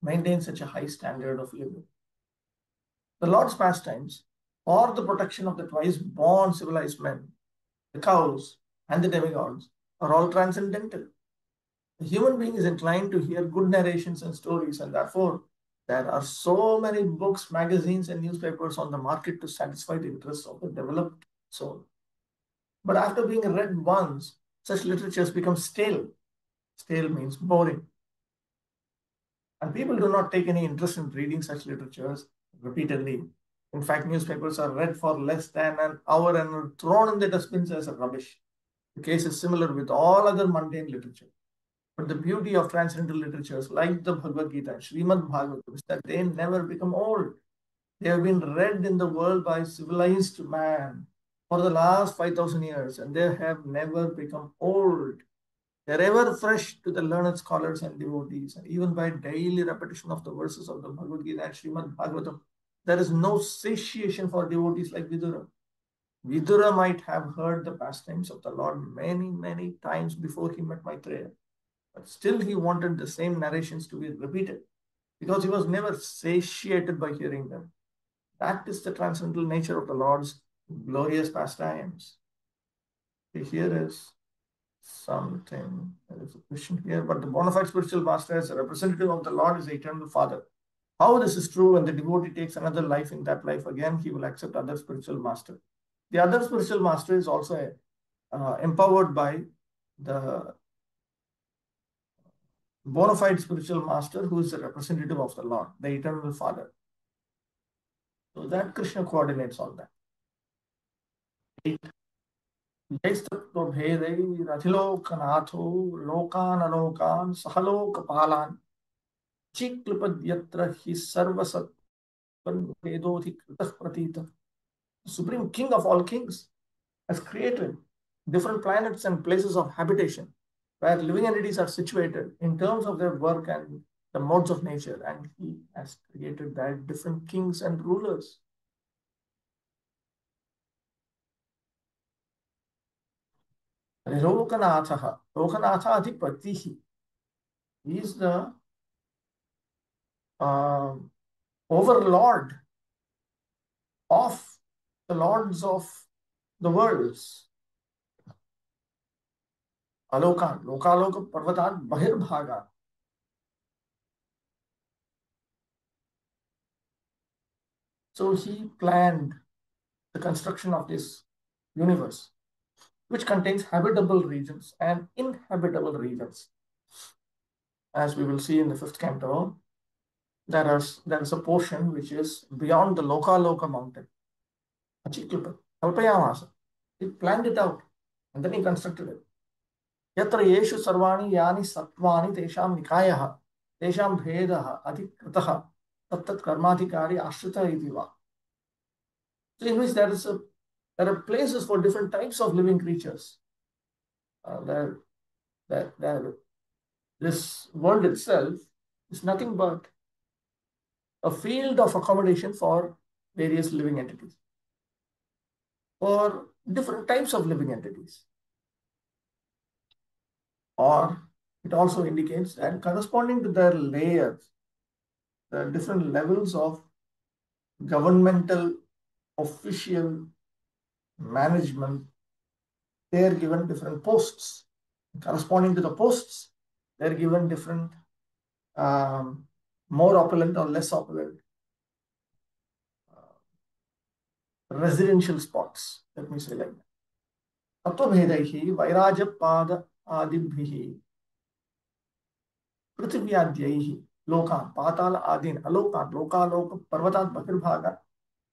maintain such a high standard of living. The Lord's pastimes, or the protection of the twice born civilized men, the cows, and the demigods, are all transcendental. The human being is inclined to hear good narrations and stories, and therefore there are so many books, magazines, and newspapers on the market to satisfy the interests of the developed soul. But after being read once, such literatures become stale. Stale means boring. And people do not take any interest in reading such literatures repeatedly. In fact, newspapers are read for less than an hour and are thrown in the dustbins as rubbish. The case is similar with all other mundane literature. But the beauty of transcendental literatures like the Bhagavad Gita and Srimad Bhagavatam is that they never become old. They have been read in the world by civilized man for the last 5,000 years, and they have never become old. They are ever fresh to the learned scholars and devotees, and even by daily repetition of the verses of the Bhagavad Gita and Srimad Bhagavatam, there is no satiation for devotees like Vidura. Vidura might have heard the pastimes of the Lord many, many times before he met Maitreya, but still he wanted the same narrations to be repeated because he was never satiated by hearing them. That is the transcendental nature of the Lord's glorious pastimes. Here is something. There is a question here, but the bona fide spiritual master as a representative of the Lord is the eternal Father. How this is true when the devotee takes another life, in that life again he will accept other spiritual master. The other spiritual master is also empowered by the bona fide spiritual master who is the representative of the Lord, the eternal Father. So that Krishna coordinates all that. 8. जैस्तत्वभेदैरधिलोकनाथो लोकानलोकान् सहलोकपालान् चिक्लपद्यत्र हि सर्वसत्त्वभेदोऽधिकृतः प्रतीतः. Supreme King of all kings, has created different planets and places of habitation where living entities are situated in terms of their work and the modes of nature, and he has created that different kings and rulers. Lokanatha, Lokanatha Adhipatihi, he is the overlord of the lords of the worlds. Alokan, Lokaloka Parvatat Bahirbhaga. So he planned the construction of this universe, which contains habitable regions and inhabitable regions. As we will see in the 5th canto, there is a portion which is beyond the Lokaloka mountain. Achiklipa, Kalpayamasa. He planned it out and then he constructed it. Yatra yeshu sarvani yani satvani tesham nikayah, tesham bhedah adhikritah, tattat karmadhikari ashrita iti va. So in which there are places for different types of living creatures. This world itself is nothing but a field of accommodation for various living entities, for different types of living entities. Or it also indicates that corresponding to their layers, the different levels of governmental, official management, they are given different posts. Corresponding to the posts, they are given different more opulent or less opulent residential spots. Let me say like that. Tattva-bhedaihi vairajya-pada adibhihi prithivyadyaihi lokan patala adin alokan lokaloka parvatat bhagirbhaga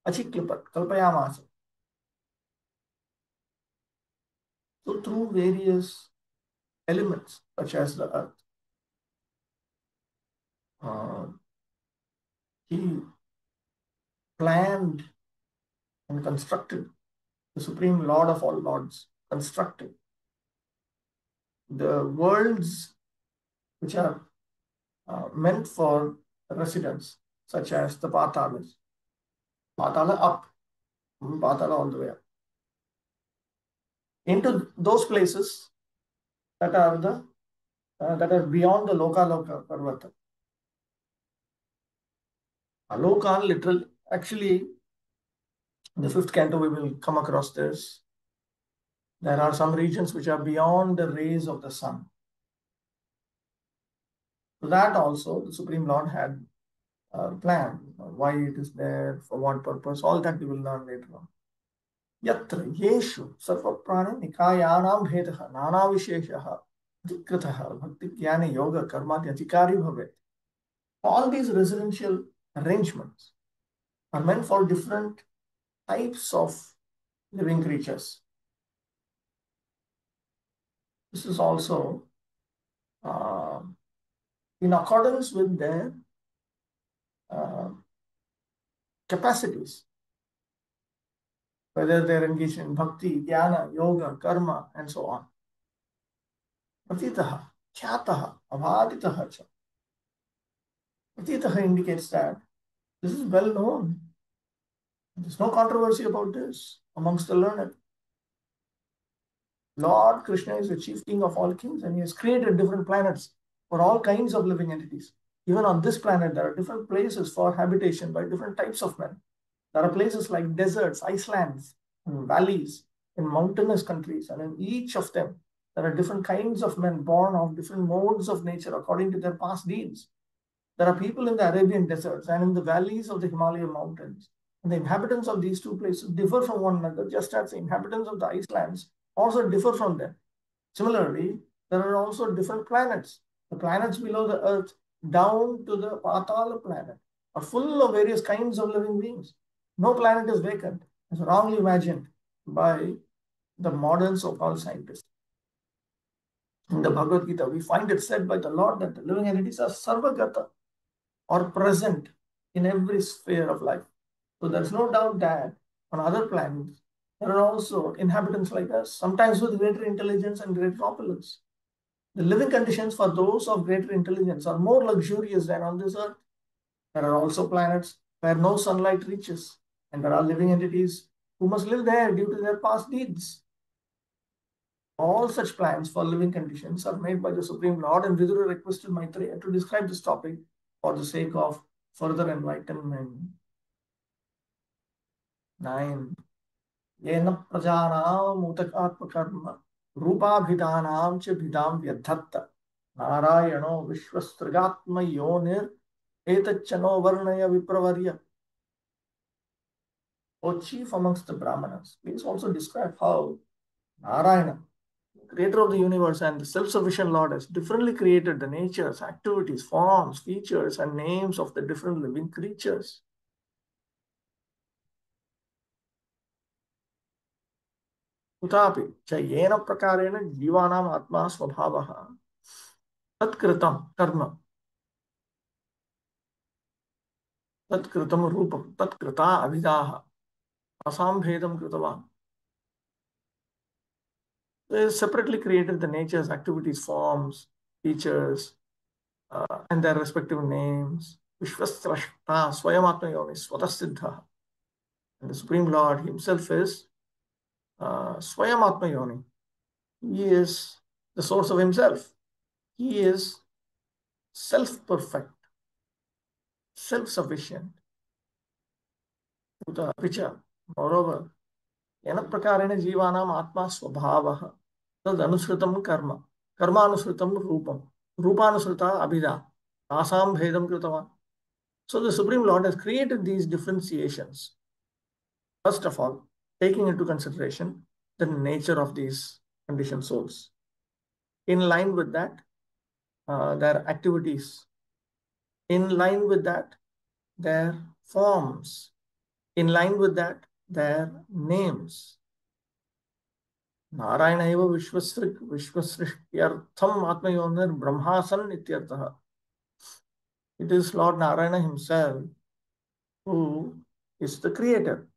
achiklipat kalpayamasa. So through various elements such as the earth, he planned and constructed, the Supreme Lord of all Lords constructed the worlds which are meant for residence, such as the Patalas. Patala up, Patala all the way up. Into those places that are beyond the Loka Parvata. Alokan literal, actually, in the 5th canto we will come across this. There are some regions which are beyond the rays of the sun. So that also the Supreme Lord had planned. Why it is there, for what purpose, all that we will learn later on. Yatra yeshu sarva prana nikayanam bhedaha nana visheshaha adhikritaha bhakti jnana yoga karma adhikari bhavet. All these residential arrangements are meant for different types of living creatures. This is also in accordance with their capacities, whether they're engaged in bhakti, jnana, yoga, karma, and so on. Pratitaha, khyataha, avaditaha cha. Pratitaha indicates that this is well known. There's no controversy about this amongst the learned. Lord Krishna is the chief king of all kings, and he has created different planets for all kinds of living entities. Even on this planet, there are different places for habitation by different types of men. There are places like deserts, icelands, and valleys in mountainous countries, and in each of them, there are different kinds of men born of different modes of nature according to their past deeds. There are people in the Arabian deserts and in the valleys of the Himalayan mountains. And the inhabitants of these two places differ from one another, just as the inhabitants of the Icelands also differ from them. Similarly, there are also different planets. The planets below the earth, down to the Patala planet, are full of various kinds of living beings. No planet is vacant, as wrongly imagined by the modern so-called scientists. In the Bhagavad Gita, we find it said by the Lord that the living entities are sarvagata, or present in every sphere of life. So there's no doubt that on other planets, There are also inhabitants like us, sometimes with greater intelligence and greater opulence. The living conditions for those of greater intelligence are more luxurious than on this earth. There are also planets where no sunlight reaches, and there are living entities who must live there due to their past deeds. All such plans for living conditions are made by the Supreme Lord, and Vidura requested Maitreya to describe this topic for the sake of further enlightenment. 9. येन प्रजानाम् उतकात्मकर्म रूपाभिधानां च भिदां व्यधत्त नारायणो विश्वस्त्रिगात्म योनिर् एतच्चनो वर्णय विप्रवर्य. O chief amongst the Brahmanas, please also describe how Narayana, creator of the universe and the self-sufficient Lord, has differently created the natures, activities, forms, features, and names of the different living creatures. Utapi cha yena prakarena jivanam atma svabhavaha tatkritam karma tatkritam rupam tatkrita avidaha asam bhedam kritavan. They separately created the natures, activities, forms, features, and their respective names. Vishwasrashta Swayamatma Yoni Swatasiddha. And the Supreme Lord himself is Swayamatma Yoni. He is the source of himself. He is self-perfect, self-sufficient. Moreover, yena prakarena jivanam atma svabhavaha tad anusritam karma karma anusritam rupam rupa anusrita abhida asam bhedam kritavan. So the Supreme Lord has created these differentiations. First of all, taking into consideration the nature of these conditioned souls. In line with that, their activities. In line with that, their forms. In line with that, their names. Narayana eva vishvasrishtyartham atmayonir brahmasan ityartha. It is Lord Narayana himself who is the creator.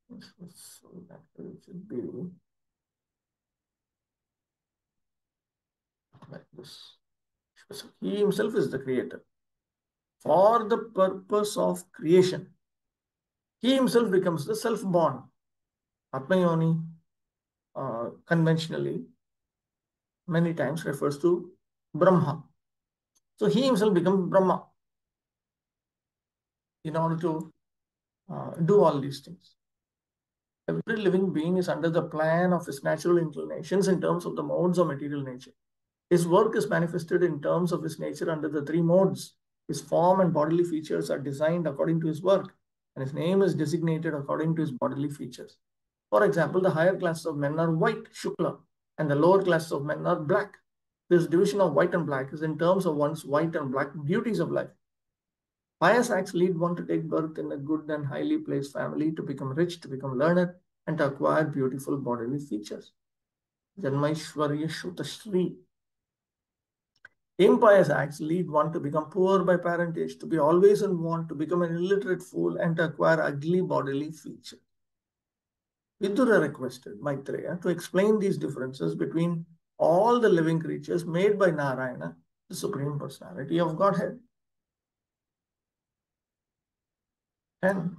So that should be like this. He himself is the creator. For the purpose of creation, he himself becomes the self-born. Atmayoni conventionally many times refers to Brahma. So he himself becomes Brahma in order to do all these things. Every living being is under the plan of his natural inclinations in terms of the modes of material nature. His work is manifested in terms of his nature under the three modes. His form and bodily features are designed according to his work, and his name is designated according to his bodily features. For example, the higher classes of men are white, Shukla, and the lower classes of men are black. This division of white and black is in terms of one's white and black duties of life. Pious acts lead one to take birth in a good and highly placed family, to become rich, to become learned, and to acquire beautiful bodily features. Janmaishwarya Shutashri. Impious acts lead one to become poor by parentage, to be always in want, to become an illiterate fool, and to acquire ugly bodily features. Vidura requested Maitreya to explain these differences between all the living creatures made by Narayana, the Supreme Personality of Godhead. 10.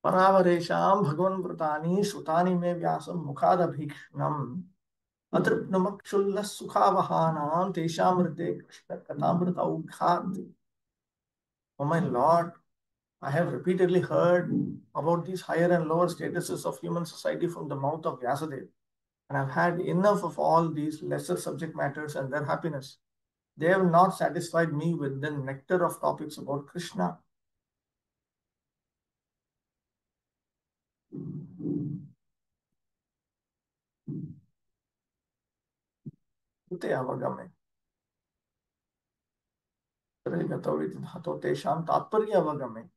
Paravaresham Bhagavan Vrtani Sutani me Vyasam Mukhadabhikshnam Atritnamakshullah Sukhavahana Teshamrite Krishna Katamrita Ughat. Oh my Lord, I have repeatedly heard about these higher and lower statuses of human society from the mouth of Vyasadeva, and I've had enough of all these lesser subject matters and their happiness. They have not satisfied me with the nectar of topics about Krishna. Ute avagame. Gato tesham tatparya avagame.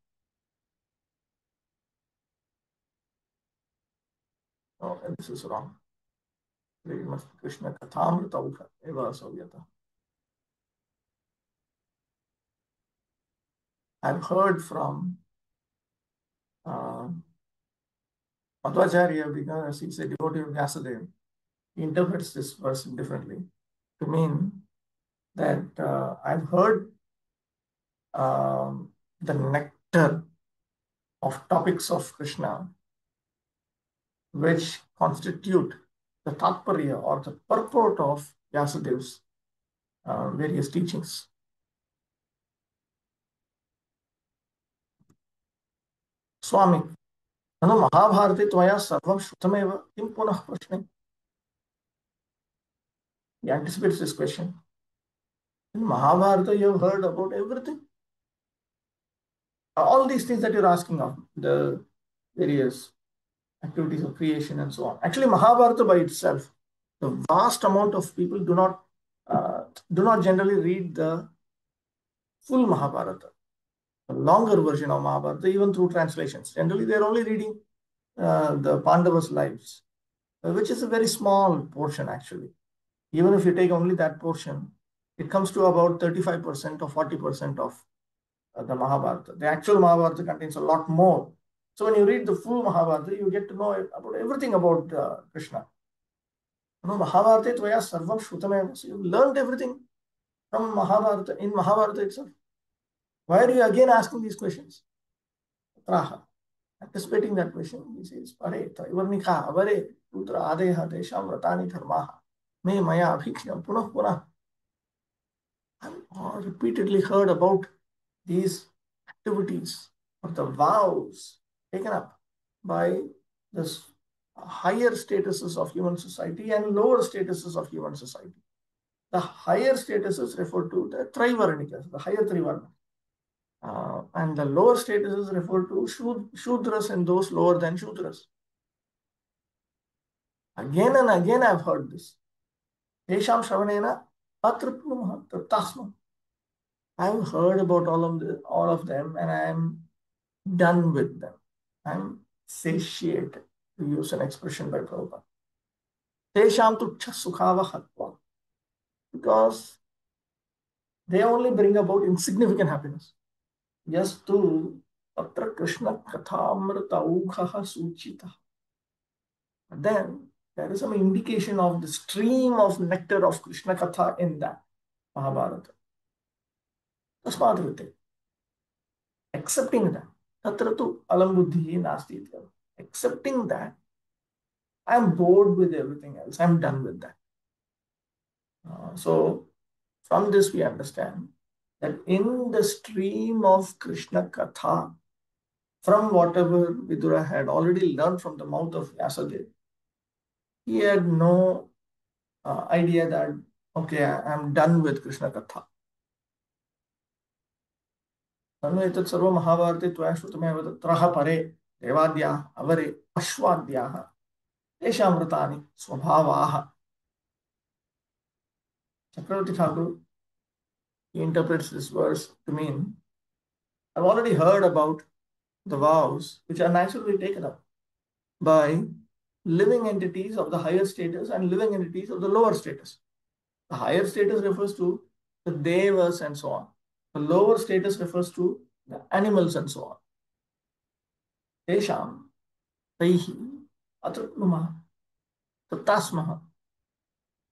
Oh, this is wrong. Krishna Kathamrita Eva Savyata. I've heard from Madhvacharya, because he's a devotee of Vyasadeva, he interprets this verse differently to mean that I've heard the nectar of topics of Krishna, which constitute the tatparya or the purport of Vyasadev's various teachings. Swami, nanu Mahabharate tvaya sarvam shrutameva kim punah prashne? He anticipates this question. In Mahabharata, you have heard about everything. All these things that you're asking of, the various activities of creation and so on. Actually, Mahabharata by itself, the vast amount of people do not generally read the full Mahabharata, the longer version of Mahabharata, even through translations. Generally, they're only reading the Pandavas' lives, which is a very small portion actually. Even if you take only that portion, it comes to about 35% or 40% of the Mahabharata. The actual Mahabharata contains a lot more. So when you read the full Mahabharata, you get to know about everything about Krishna. You know, Mahabharata tvaya sarvam shrutameva. So you learned everything from Mahabharata, in Mahabharata itself. Why are you again asking these questions? Traha. Anticipating that question, he says, Pare, Traivarnika, Avare, Putra Adeha, Desham, Ratani, Dharmaha, Me Maya Abhiksham, Punah Punah. I've repeatedly heard about these activities or the vows taken up by the higher statuses of human society and lower statuses of human society. The higher statuses refer to the Trivaranikas, the higher Trivarna. And the lower statuses refer to Shudras and those lower than Shudras. Again and again I've heard this. Tesham Shravanena Atripnumha Triptasma. I've heard about all of them and I'm done with them. I'm satiated, to use an expression by Prabhupada. Tesham tuksha sukhava hatva. Because they only bring about insignificant happiness. Yastu patra Krishna kathamrita ukhaha suchita. Then there is some indication of the stream of nectar of Krishna Katha in that Mahabharata. Tasmadrite. Accepting that. Tatratu alam buddhi nasti. Accepting that, I'm bored with everything else. I'm done with that. So from this we understand that in the stream of Krishna Katha, from whatever Vidura had already learned from the mouth of Vyasadeva, he had no idea that, okay, I'm done with Krishna Katha. Nanu etat sarva Mahabharate tvaya shrutameva tatraha pare devadyaha avare ashwadyaha teshamritani swabhavaha. Chakravarti Thakur, he interprets this verse to mean, I've already heard about the vows which are naturally taken up by living entities of the higher status and living entities of the lower status. The higher status refers to the devas and so on. The lower status refers to the animals and so on. Tesham, Taihi, Atrapnuma, Tatasmaha,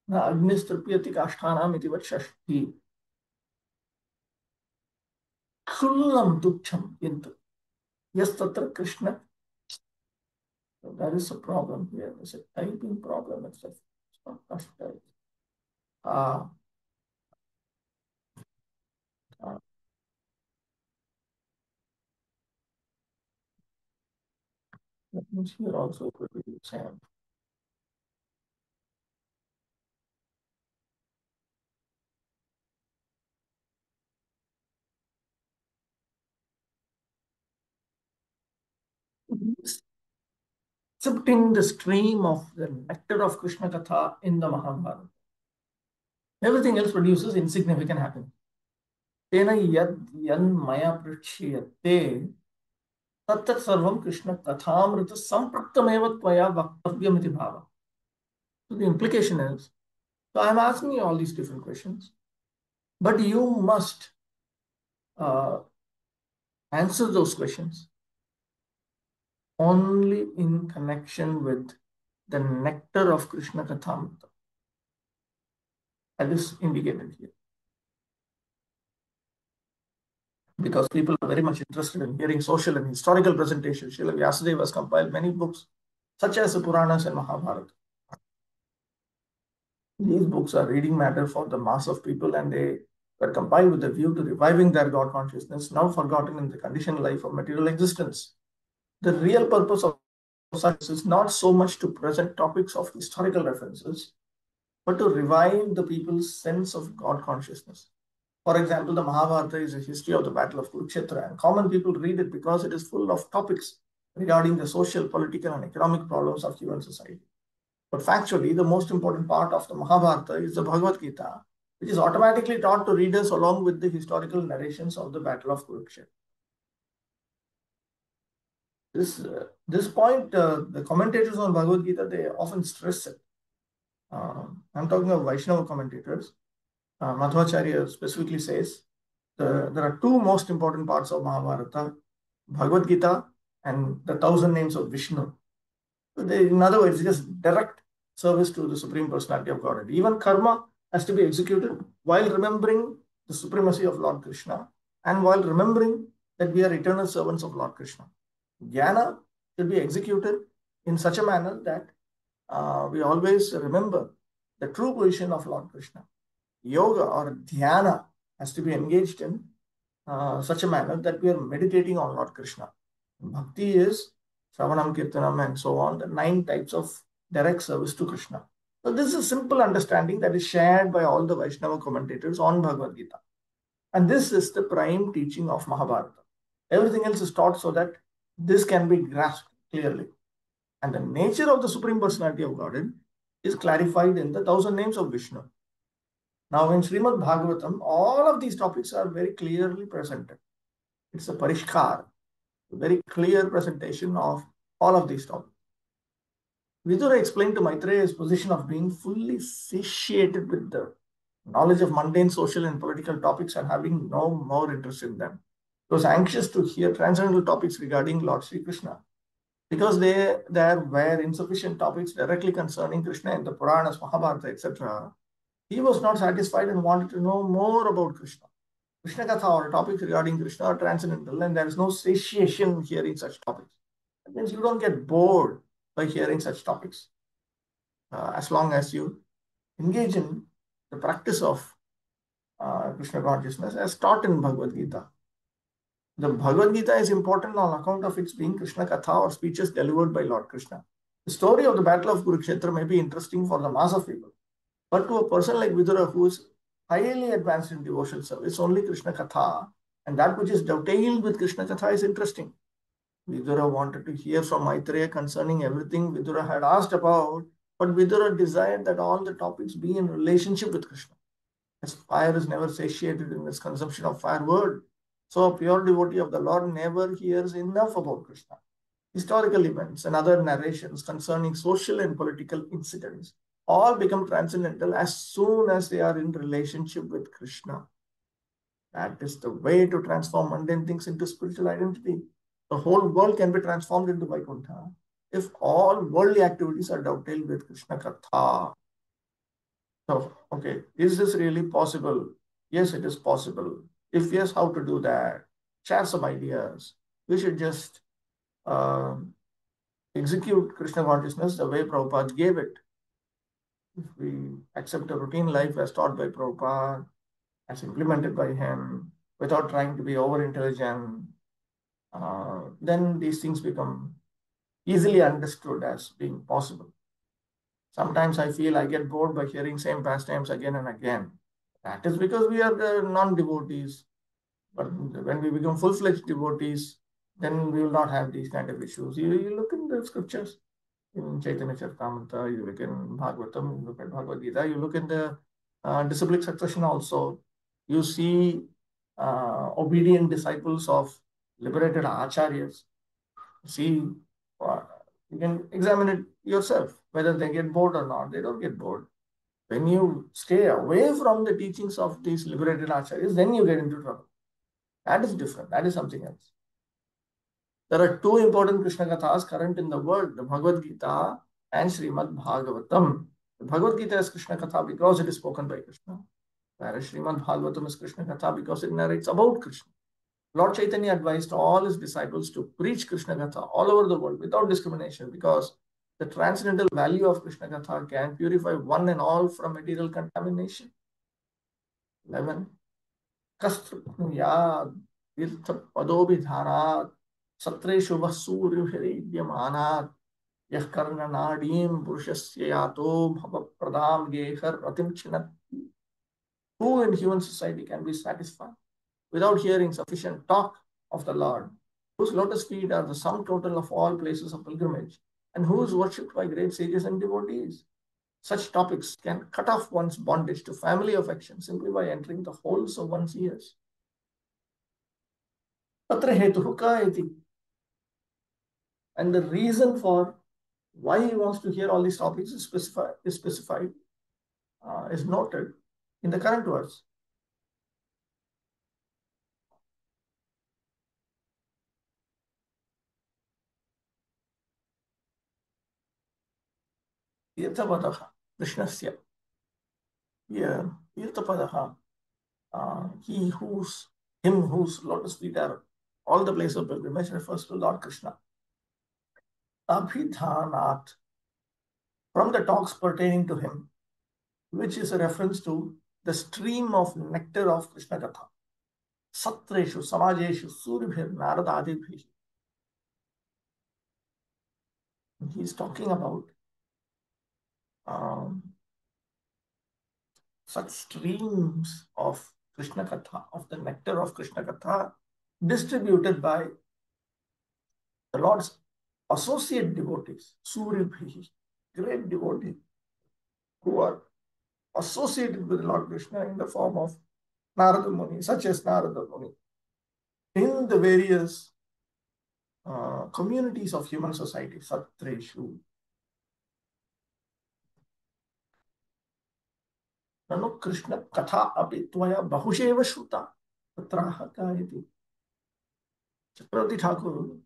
Na Agnistrupyati Kashtanam iti Vachashti. Kullam Dukcham Yintu. Yes, Tatra Krishna. So there is a problem here. There's a typing problem. It's not Kashtai. That means here also it will be the same. Accepting the stream of the nectar of Krishna Katha in the Mahabharata. Everything else produces insignificant happiness. Tena yad yan maya prachiyate tattat sarvam Krishna kathamrita sampraktameva tvaya vaktavyam iti bhava. So the implication is, so I'm asking you all these different questions, but you must answer those questions only in connection with the nectar of Krishna Kathamrita. That is indicated here. Because people are very much interested in hearing social and historical presentations. Srila Vyasadeva has compiled many books, such as the Puranas and Mahabharata. These books are reading matter for the mass of people, and they were compiled with a view to reviving their God consciousness, now forgotten in the conditioned life of material existence. The real purpose of such is not so much to present topics of historical references, but to revive the people's sense of God consciousness. For example, the Mahabharata is a history of the Battle of Kurukshetra, and common people read it because it is full of topics regarding the social, political, and economic problems of human society. But factually, the most important part of the Mahabharata is the Bhagavad Gita, which is automatically taught to readers along with the historical narrations of the Battle of Kurukshetra. This point, the commentators on Bhagavad Gita, they often stress it. I'm talking of Vaishnava commentators. Madhvacharya specifically says there are two most important parts of Mahabharata, Bhagavad Gita and the 1,000 names of Vishnu. In other words, just direct service to the Supreme Personality of Godhead. Even karma has to be executed while remembering the supremacy of Lord Krishna and while remembering that we are eternal servants of Lord Krishna. Jnana should be executed in such a manner that we always remember the true position of Lord Krishna. Yoga or dhyana has to be engaged in such a manner that we are meditating on Lord Krishna. Bhakti is Shravanam, Kirtanam, and so on, the 9 types of direct service to Krishna. So this is a simple understanding that is shared by all the Vaishnava commentators on Bhagavad Gita. And this is the prime teaching of Mahabharata. Everything else is taught so that this can be grasped clearly. And the nature of the Supreme Personality of Godhead is clarified in the 1,000 names of Vishnu. Now in Srimad Bhagavatam, all of these topics are very clearly presented. It's a parishkar, a very clear presentation of all of these topics. Vidura explained to Maitreya his position of being fully satiated with the knowledge of mundane social and political topics and having no more interest in them. He was anxious to hear transcendental topics regarding Lord Sri Krishna because there were insufficient topics directly concerning Krishna in the Puranas, Mahabharata, etc. He was not satisfied and wanted to know more about Krishna. Krishna Katha or topics regarding Krishna are transcendental, and there is no satiation in hearing such topics. That means you don't get bored by hearing such topics. As long as you engage in the practice of Krishna consciousness as taught in Bhagavad Gita. The Bhagavad Gita is important on account of its being Krishna Katha or speeches delivered by Lord Krishna. The story of the Battle of Kurukshetra may be interesting for the mass of people, but to a person like Vidura who is highly advanced in devotional service, only Krishna Katha and that which is dovetailed with Krishna Katha is interesting. Vidura wanted to hear from Maitreya concerning everything Vidura had asked about, but Vidura desired that all the topics be in relationship with Krishna. As fire is never satiated in its consumption of firewood, so a pure devotee of the Lord never hears enough about Krishna. Historical events and other narrations concerning social and political incidents all become transcendental as soon as they are in relationship with Krishna. That is the way to transform mundane things into spiritual identity. The whole world can be transformed into Vaikuntha if all worldly activities are dovetailed with Krishna Katha. So, okay, is this really possible? Yes, it is possible. If yes, how to do that? Share some ideas. We should just execute Krishna consciousness the way Prabhupada gave it. If we accept a routine life as taught by Prabhupada, as implemented by him, without trying to be over-intelligent, then these things become easily understood as being possible. Sometimes I feel I get bored by hearing same pastimes again and again. That is because we are the non-devotees. But when we become full-fledged devotees, then we will not have these kind of issues. You look in the scriptures, in Chaitanya Charitamrita, you look in Bhagavatam, you look at Bhagavad Gita, you look in the disciplic succession also. You see obedient disciples of liberated acharyas. See, you can examine it yourself, whether they get bored or not. They don't get bored. When you stay away from the teachings of these liberated acharyas, then you get into trouble. That is different. That is something else. There are two important Krishna Kathas current in the world, the Bhagavad Gita and Srimad Bhagavatam. The Bhagavad Gita is Krishna Katha because it is spoken by Krishna, whereas Srimad Bhagavatam is Krishna Katha because it narrates about Krishna. Lord Chaitanya advised all his disciples to preach Krishna Katha all over the world without discrimination because the transcendental value of Krishna Katha can purify one and all from material contamination. 11. Kastrupnuyad virtha padobidharat satreshu vasuryuhiridyamanar yah karna nadim purushasya yato bhava pradam gehar ratim chinat. Who in human society can be satisfied without hearing sufficient talk of the Lord, whose lotus feet are the sum total of all places of pilgrimage, and who is worshipped by great sages and devotees? Such topics can cut off one's bondage to family affection simply by entering the holes of one's ears. Tatra hetuhu ka iti. And the reason for why he wants to hear all these topics is specified, is noted in the current verse. Tirthapadaha Krishnasya. Here, Tirthapadaha, him whose lotus feet are all the places of pilgrimage refers to Lord Krishna. Abhidhanat, from the talks pertaining to him, which is a reference to the stream of nectar of Krishna Katha. Satreshu, Samajeshu, Suribhir, Narada Adibhi. He is talking about such streams of Krishna Katha, of the nectar of Krishna Katha, distributed by the Lord's associate devotees, Suribhi, great devotees, who are associated with Lord Krishna in the form of Narada Muni, such as Narada Muni, in the various communities of human society, Satreshu. Nanu Krishna Katha api tvaya bahusheva shruta tatraha ka iti. Chakravarti Thakur,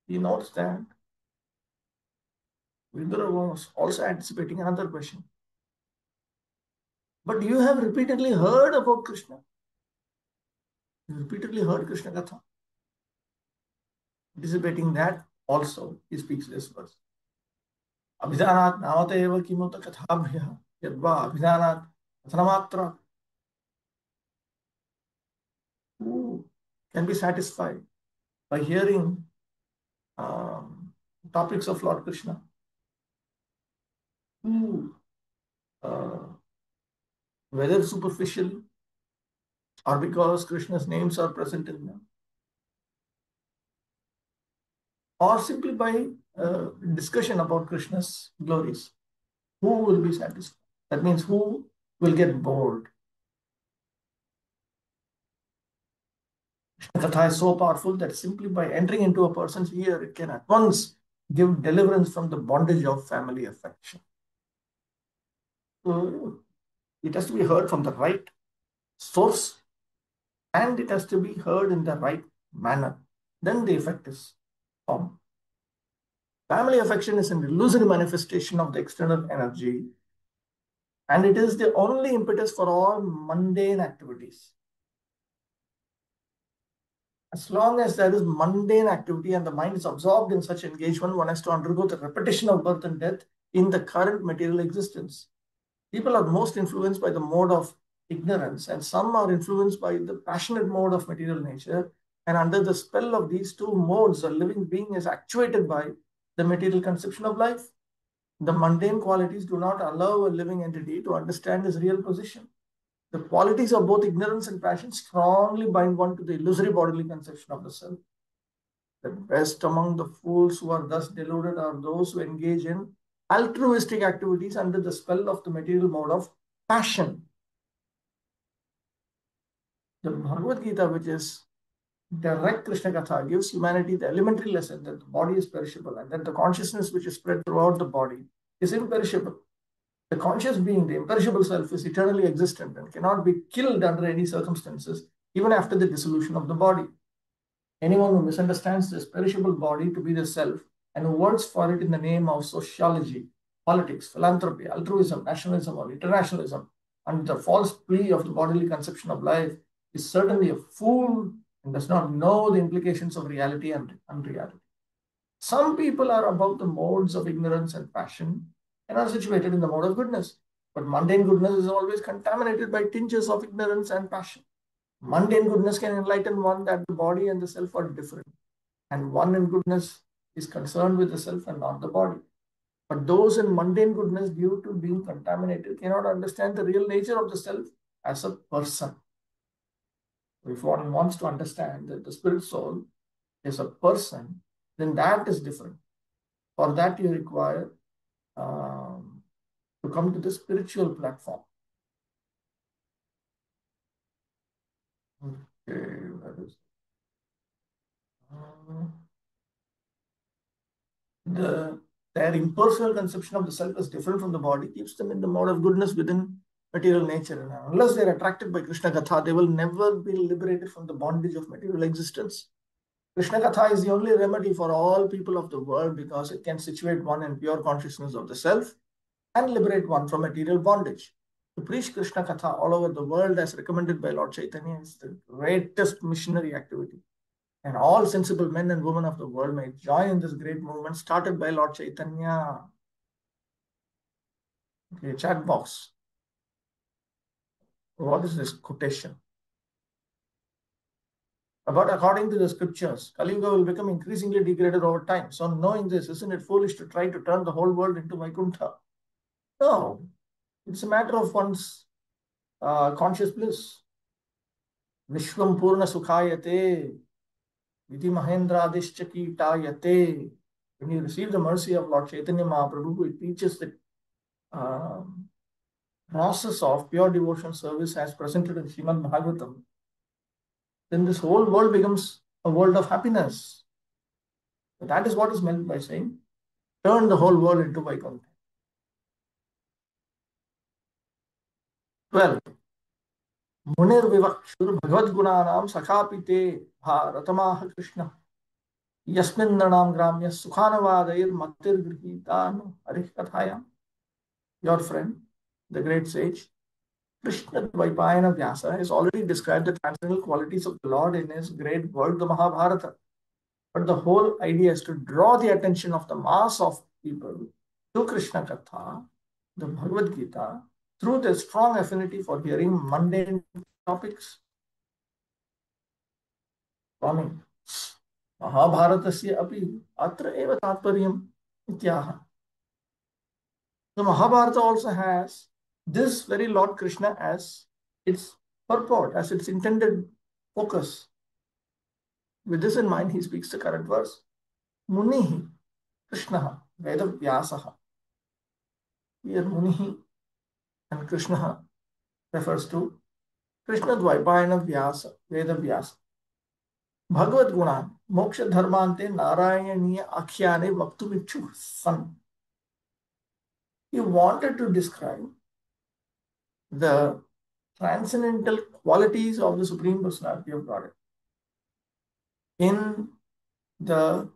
he notes that Vidvan was also anticipating another question. But you have repeatedly heard about Krishna. You repeatedly heard Krishna Katha. Anticipating that also, he speaks this verse. Abhijanat navata eva kimota kathabhya yadva abhijanat kathanamatra. Who can be satisfied by hearing topics of Lord Krishna? Who, whether superficially or because Krishna's names are present in them, or simply by discussion about Krishna's glories, who will be satisfied? That means who will get bored? Krishna Katha is so powerful that simply by entering into a person's ear, it can at once give deliverance from the bondage of family affection. So it has to be heard from the right source, and it has to be heard in the right manner. Then the effect is formed. Family affection is an illusory manifestation of the external energy, and it is the only impetus for all mundane activities. As long as there is mundane activity and the mind is absorbed in such engagement, one has to undergo the repetition of birth and death in the current material existence. People are most influenced by the mode of ignorance, and some are influenced by the passionate mode of material nature. And under the spell of these two modes, a living being is actuated by the material conception of life. The mundane qualities do not allow a living entity to understand his real position. The qualities of both ignorance and passion strongly bind one to the illusory bodily conception of the self. The best among the fools who are thus deluded are those who engage in altruistic activities under the spell of the material mode of passion. The Bhagavad Gita, which is direct Krishna Katha, gives humanity the elementary lesson that the body is perishable and that the consciousness which is spread throughout the body is imperishable. The conscious being, the imperishable self, is eternally existent and cannot be killed under any circumstances, even after the dissolution of the body. Anyone who misunderstands this perishable body to be the self and who works for it in the name of sociology, politics, philanthropy, altruism, nationalism, or internationalism under the false plea of the bodily conception of life is certainly a fool and does not know the implications of reality and unreality. Some people are above the modes of ignorance and passion and are situated in the mode of goodness. But mundane goodness is always contaminated by tinges of ignorance and passion. Mundane goodness can enlighten one that the body and the self are different, and one in goodness is concerned with the self and not the body. But those in mundane goodness, due to being contaminated, cannot understand the real nature of the self as a person. If one wants to understand that the spirit soul is a person, then that is different. For that, you require to come to the spiritual platform. Okay, that is their impersonal conception of the self is different from the body, keeps them in the mode of goodness within material nature. And unless they are attracted by Krishna Katha, they will never be liberated from the bondage of material existence. Krishna Katha is the only remedy for all people of the world because it can situate one in pure consciousness of the self and liberate one from material bondage. To preach Krishna Katha all over the world as recommended by Lord Chaitanya is the greatest missionary activity. And all sensible men and women of the world may join in this great movement started by Lord Chaitanya. Okay, chat box. What is this quotation? But according to the scriptures, Kali Yuga will become increasingly degraded over time. So knowing this, isn't it foolish to try to turn the whole world into Vaikuntha? No, it's a matter of one's conscious bliss. Vishwam Purna Sukhayate, Vidhi Mahendraadishcha Kitayate. When you receive the mercy of Lord Chaitanya Mahaprabhu, it teaches the process of pure devotion service as presented in Srimad Bhagavatam. Then this whole world becomes a world of happiness. So that is what is meant by saying, turn the whole world into Vaikuntha. 12. Munir Vivakshur Bhagavad Gunanam Sakhapite Bharatamaha Krishna Yasmindanam Gramya Sukhanavadayir Matir Grihitanu Harih Kathayam. Your friend, the great sage, Krishna Dvaipayana Vyasa has already described the transcendental qualities of the Lord in his great work, the Mahabharata. But the whole idea is to draw the attention of the mass of people to Krishna Katha, the Bhagavad Gita, through their strong affinity for hearing mundane topics. Swami, Mahabharatasya api atra eva tatparyam ityaha. The Mahabharata also has this very Lord Krishna as its purport, as its intended focus. With this in mind, he speaks the current verse. Munihi Krishna Veda Vyasaha. Here Munihi and Krishna refers to Krishna Dvaipayana Vyasa, Veda Vyasa. Bhagavad Guna, Moksha Dharmante Narayaniya Akhyane Vaktumichu San. He wanted to describe the transcendental qualities of the Supreme Personality of Godhead in the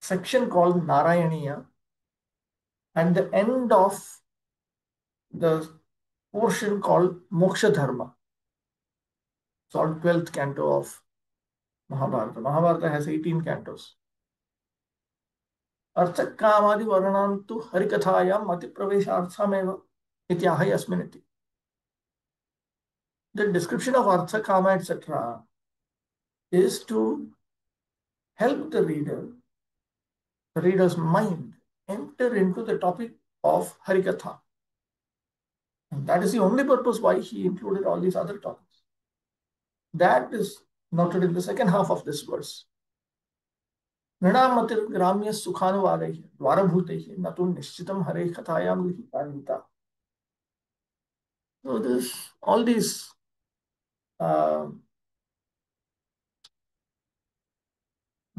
section called Narayaniya, and the end of the portion called Moksha Dharma. It's all 12th canto of Mahabharata. Mahabharata has 18 cantos. Arthak Kamadi Varanantu Harikathayam Mati Pravesharthameva Ityaha Yasminiti. The description of Artha Kama, etc., is to help the reader's mind, enter into the topic of Harikatha. And that is the only purpose why he included all these other topics. That is noted in the second half of this verse. Nrinamatir Gramya Sukhanuvadaihi Dwarabhutaihi Natun Nishchitam Hare Kathayam Lihitanita. So all these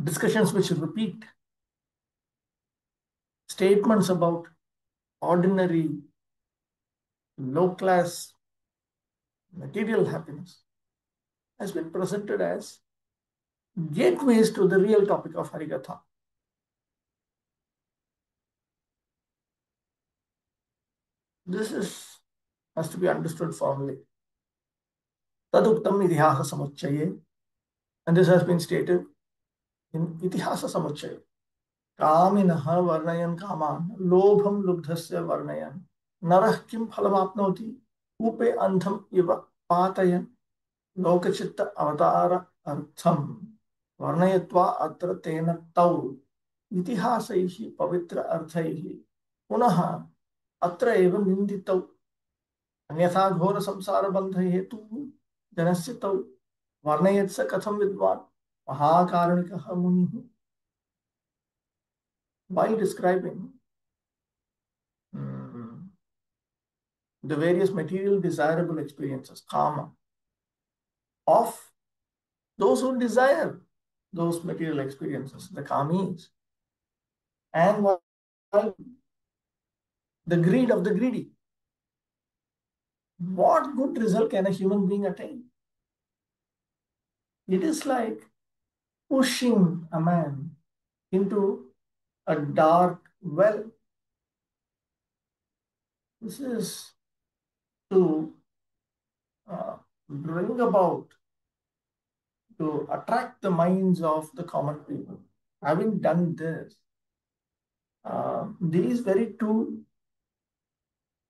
discussions which repeat statements about ordinary, low-class material happiness has been presented as gateways to the real topic of Harikatha. This has to be understood firmly. Taduktam itihasa samuchaye, and this has been stated in itihasa samuchaye. Kaminaha varnayan kaman, lobham lubdhasya varnayan, narah kim phalamapnoti, upe andham iva patayan, lokachitta avatara artham, varnayatva atra tena tau, itihasaihi pavitra arthaihi, punaha atra eva ninditau, अन्यथा घोर संसार बंध हेतु जनस्य तौ वर्णयत्स कथम विद्वान महाकारुणिकः मुनिः. While describing the various material desirable experiences, kama, of those who desire those material experiences, the kamis, and the greed of the greedy, what good result can a human being attain? It is like pushing a man into a dark well. This is to bring about, to attract the minds of the common people. Having done this, these very two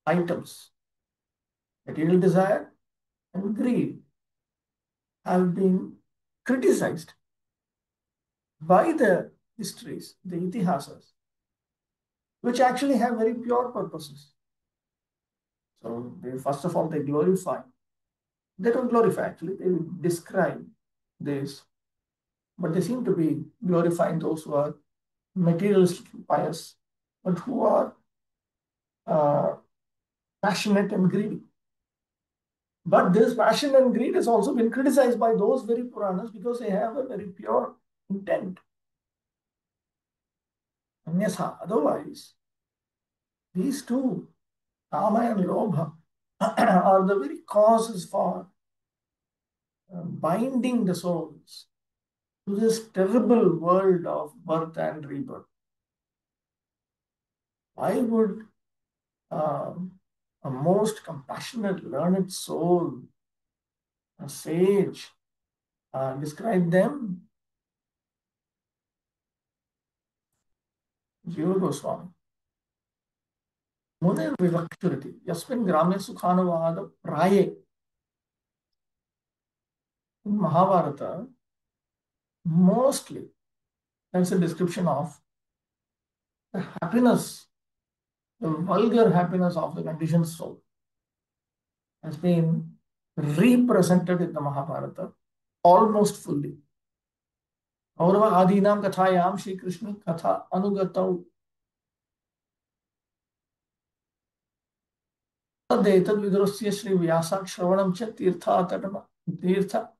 items, material desire and greed, have been criticized by the histories, the itihasas, which actually have very pure purposes. So first of all, they glorify. They don't glorify actually, they describe this, but they seem to be glorifying those who are materialistically pious, but who are passionate and greedy. But this passion and greed has also been criticized by those very Puranas because they have a very pure intent. Anyatha, otherwise, these two, Kama and Lobha, are the very causes for binding the souls to this terrible world of birth and rebirth. Why would a most compassionate, learned soul, a sage, describe them? Jiva Goswami. Munir Vivakshurati, Yasmin Grame Sukhanuvada Praye. In Mahabharata, mostly that's a description of the happiness, the vulgar happiness of the conditioned soul, has been represented in the Mahabharata almost fully. Aurava Adinam Kathayam Shri Krishna Katha Anugatau. Tadetad Vidurasya Shri Vyasa Shravanam Cha Tirtha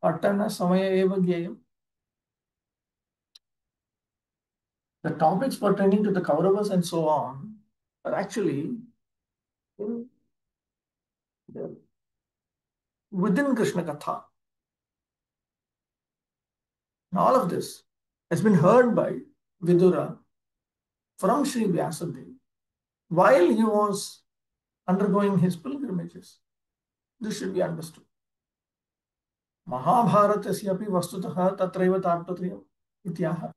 Patana Samaya Eva Gyayam. The topics pertaining to the Kauravas and so on are actually within Krishna Katha. And all of this has been heard by Vidura from Sri Vyasadeva while he was undergoing his pilgrimages. This should be understood. Mahabharatasya api vastutaha tatraiva tarpatriyam ityaha.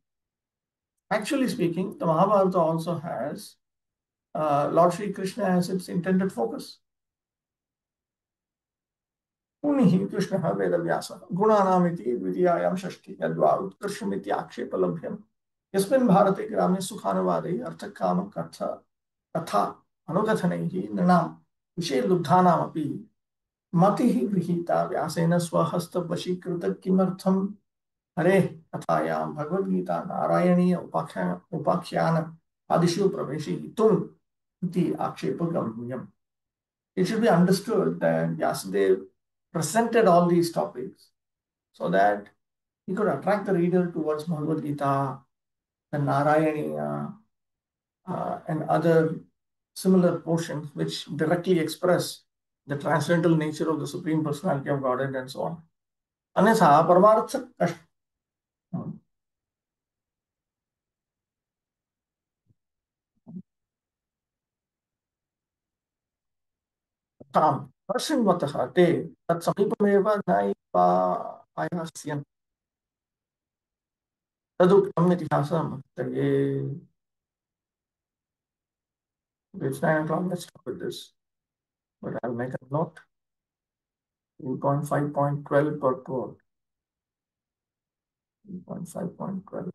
Actually speaking, the Mahabharata also has Lord Sri Krishna as its intended focus. Unihi Krishna Vedavyasa Gunanamiti Vidyayam Shashti Yadva Utkarshimiti Akshepalabhyam Yasmin Bharate Grame Sukhanavade Arthakama Katha Anugathanaihi Nanam Vishay Lubdhanam api Matihi Vrihita Vyasena Swahasta Vashikrita Kimartham Hare Kathayam Bhagavad Gita Narayaniya Upakhyana Adishu Praveshi Tum Iti Akshepagambhyam. It should be understood that Vyasadeva presented all these topics so that he could attract the reader towards Bhagavad Gita, the Narayaniya, and other similar portions which directly express the transcendental nature of the Supreme Personality of Godhead and so on. अन्यथा परमार्थ कष्ट तां दर्शन्वतः ते तत्समीपमेव नैव आयास्यन् तदुक्तम् इतिहासं भक्तये. It's 9 o'clock. Let's stop with this. But I'll make a note. 3.5.12 per quote. 3.5.12.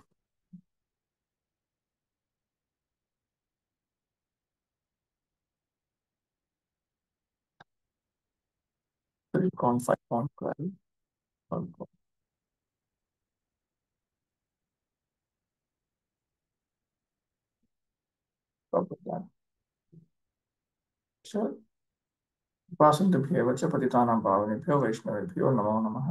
3.5.12 per quote. Stop with that. Sure. उपासन्तेभ्यः च पतितानां पावनेभ्यो वैष्णवेभ्यो नमो नमः.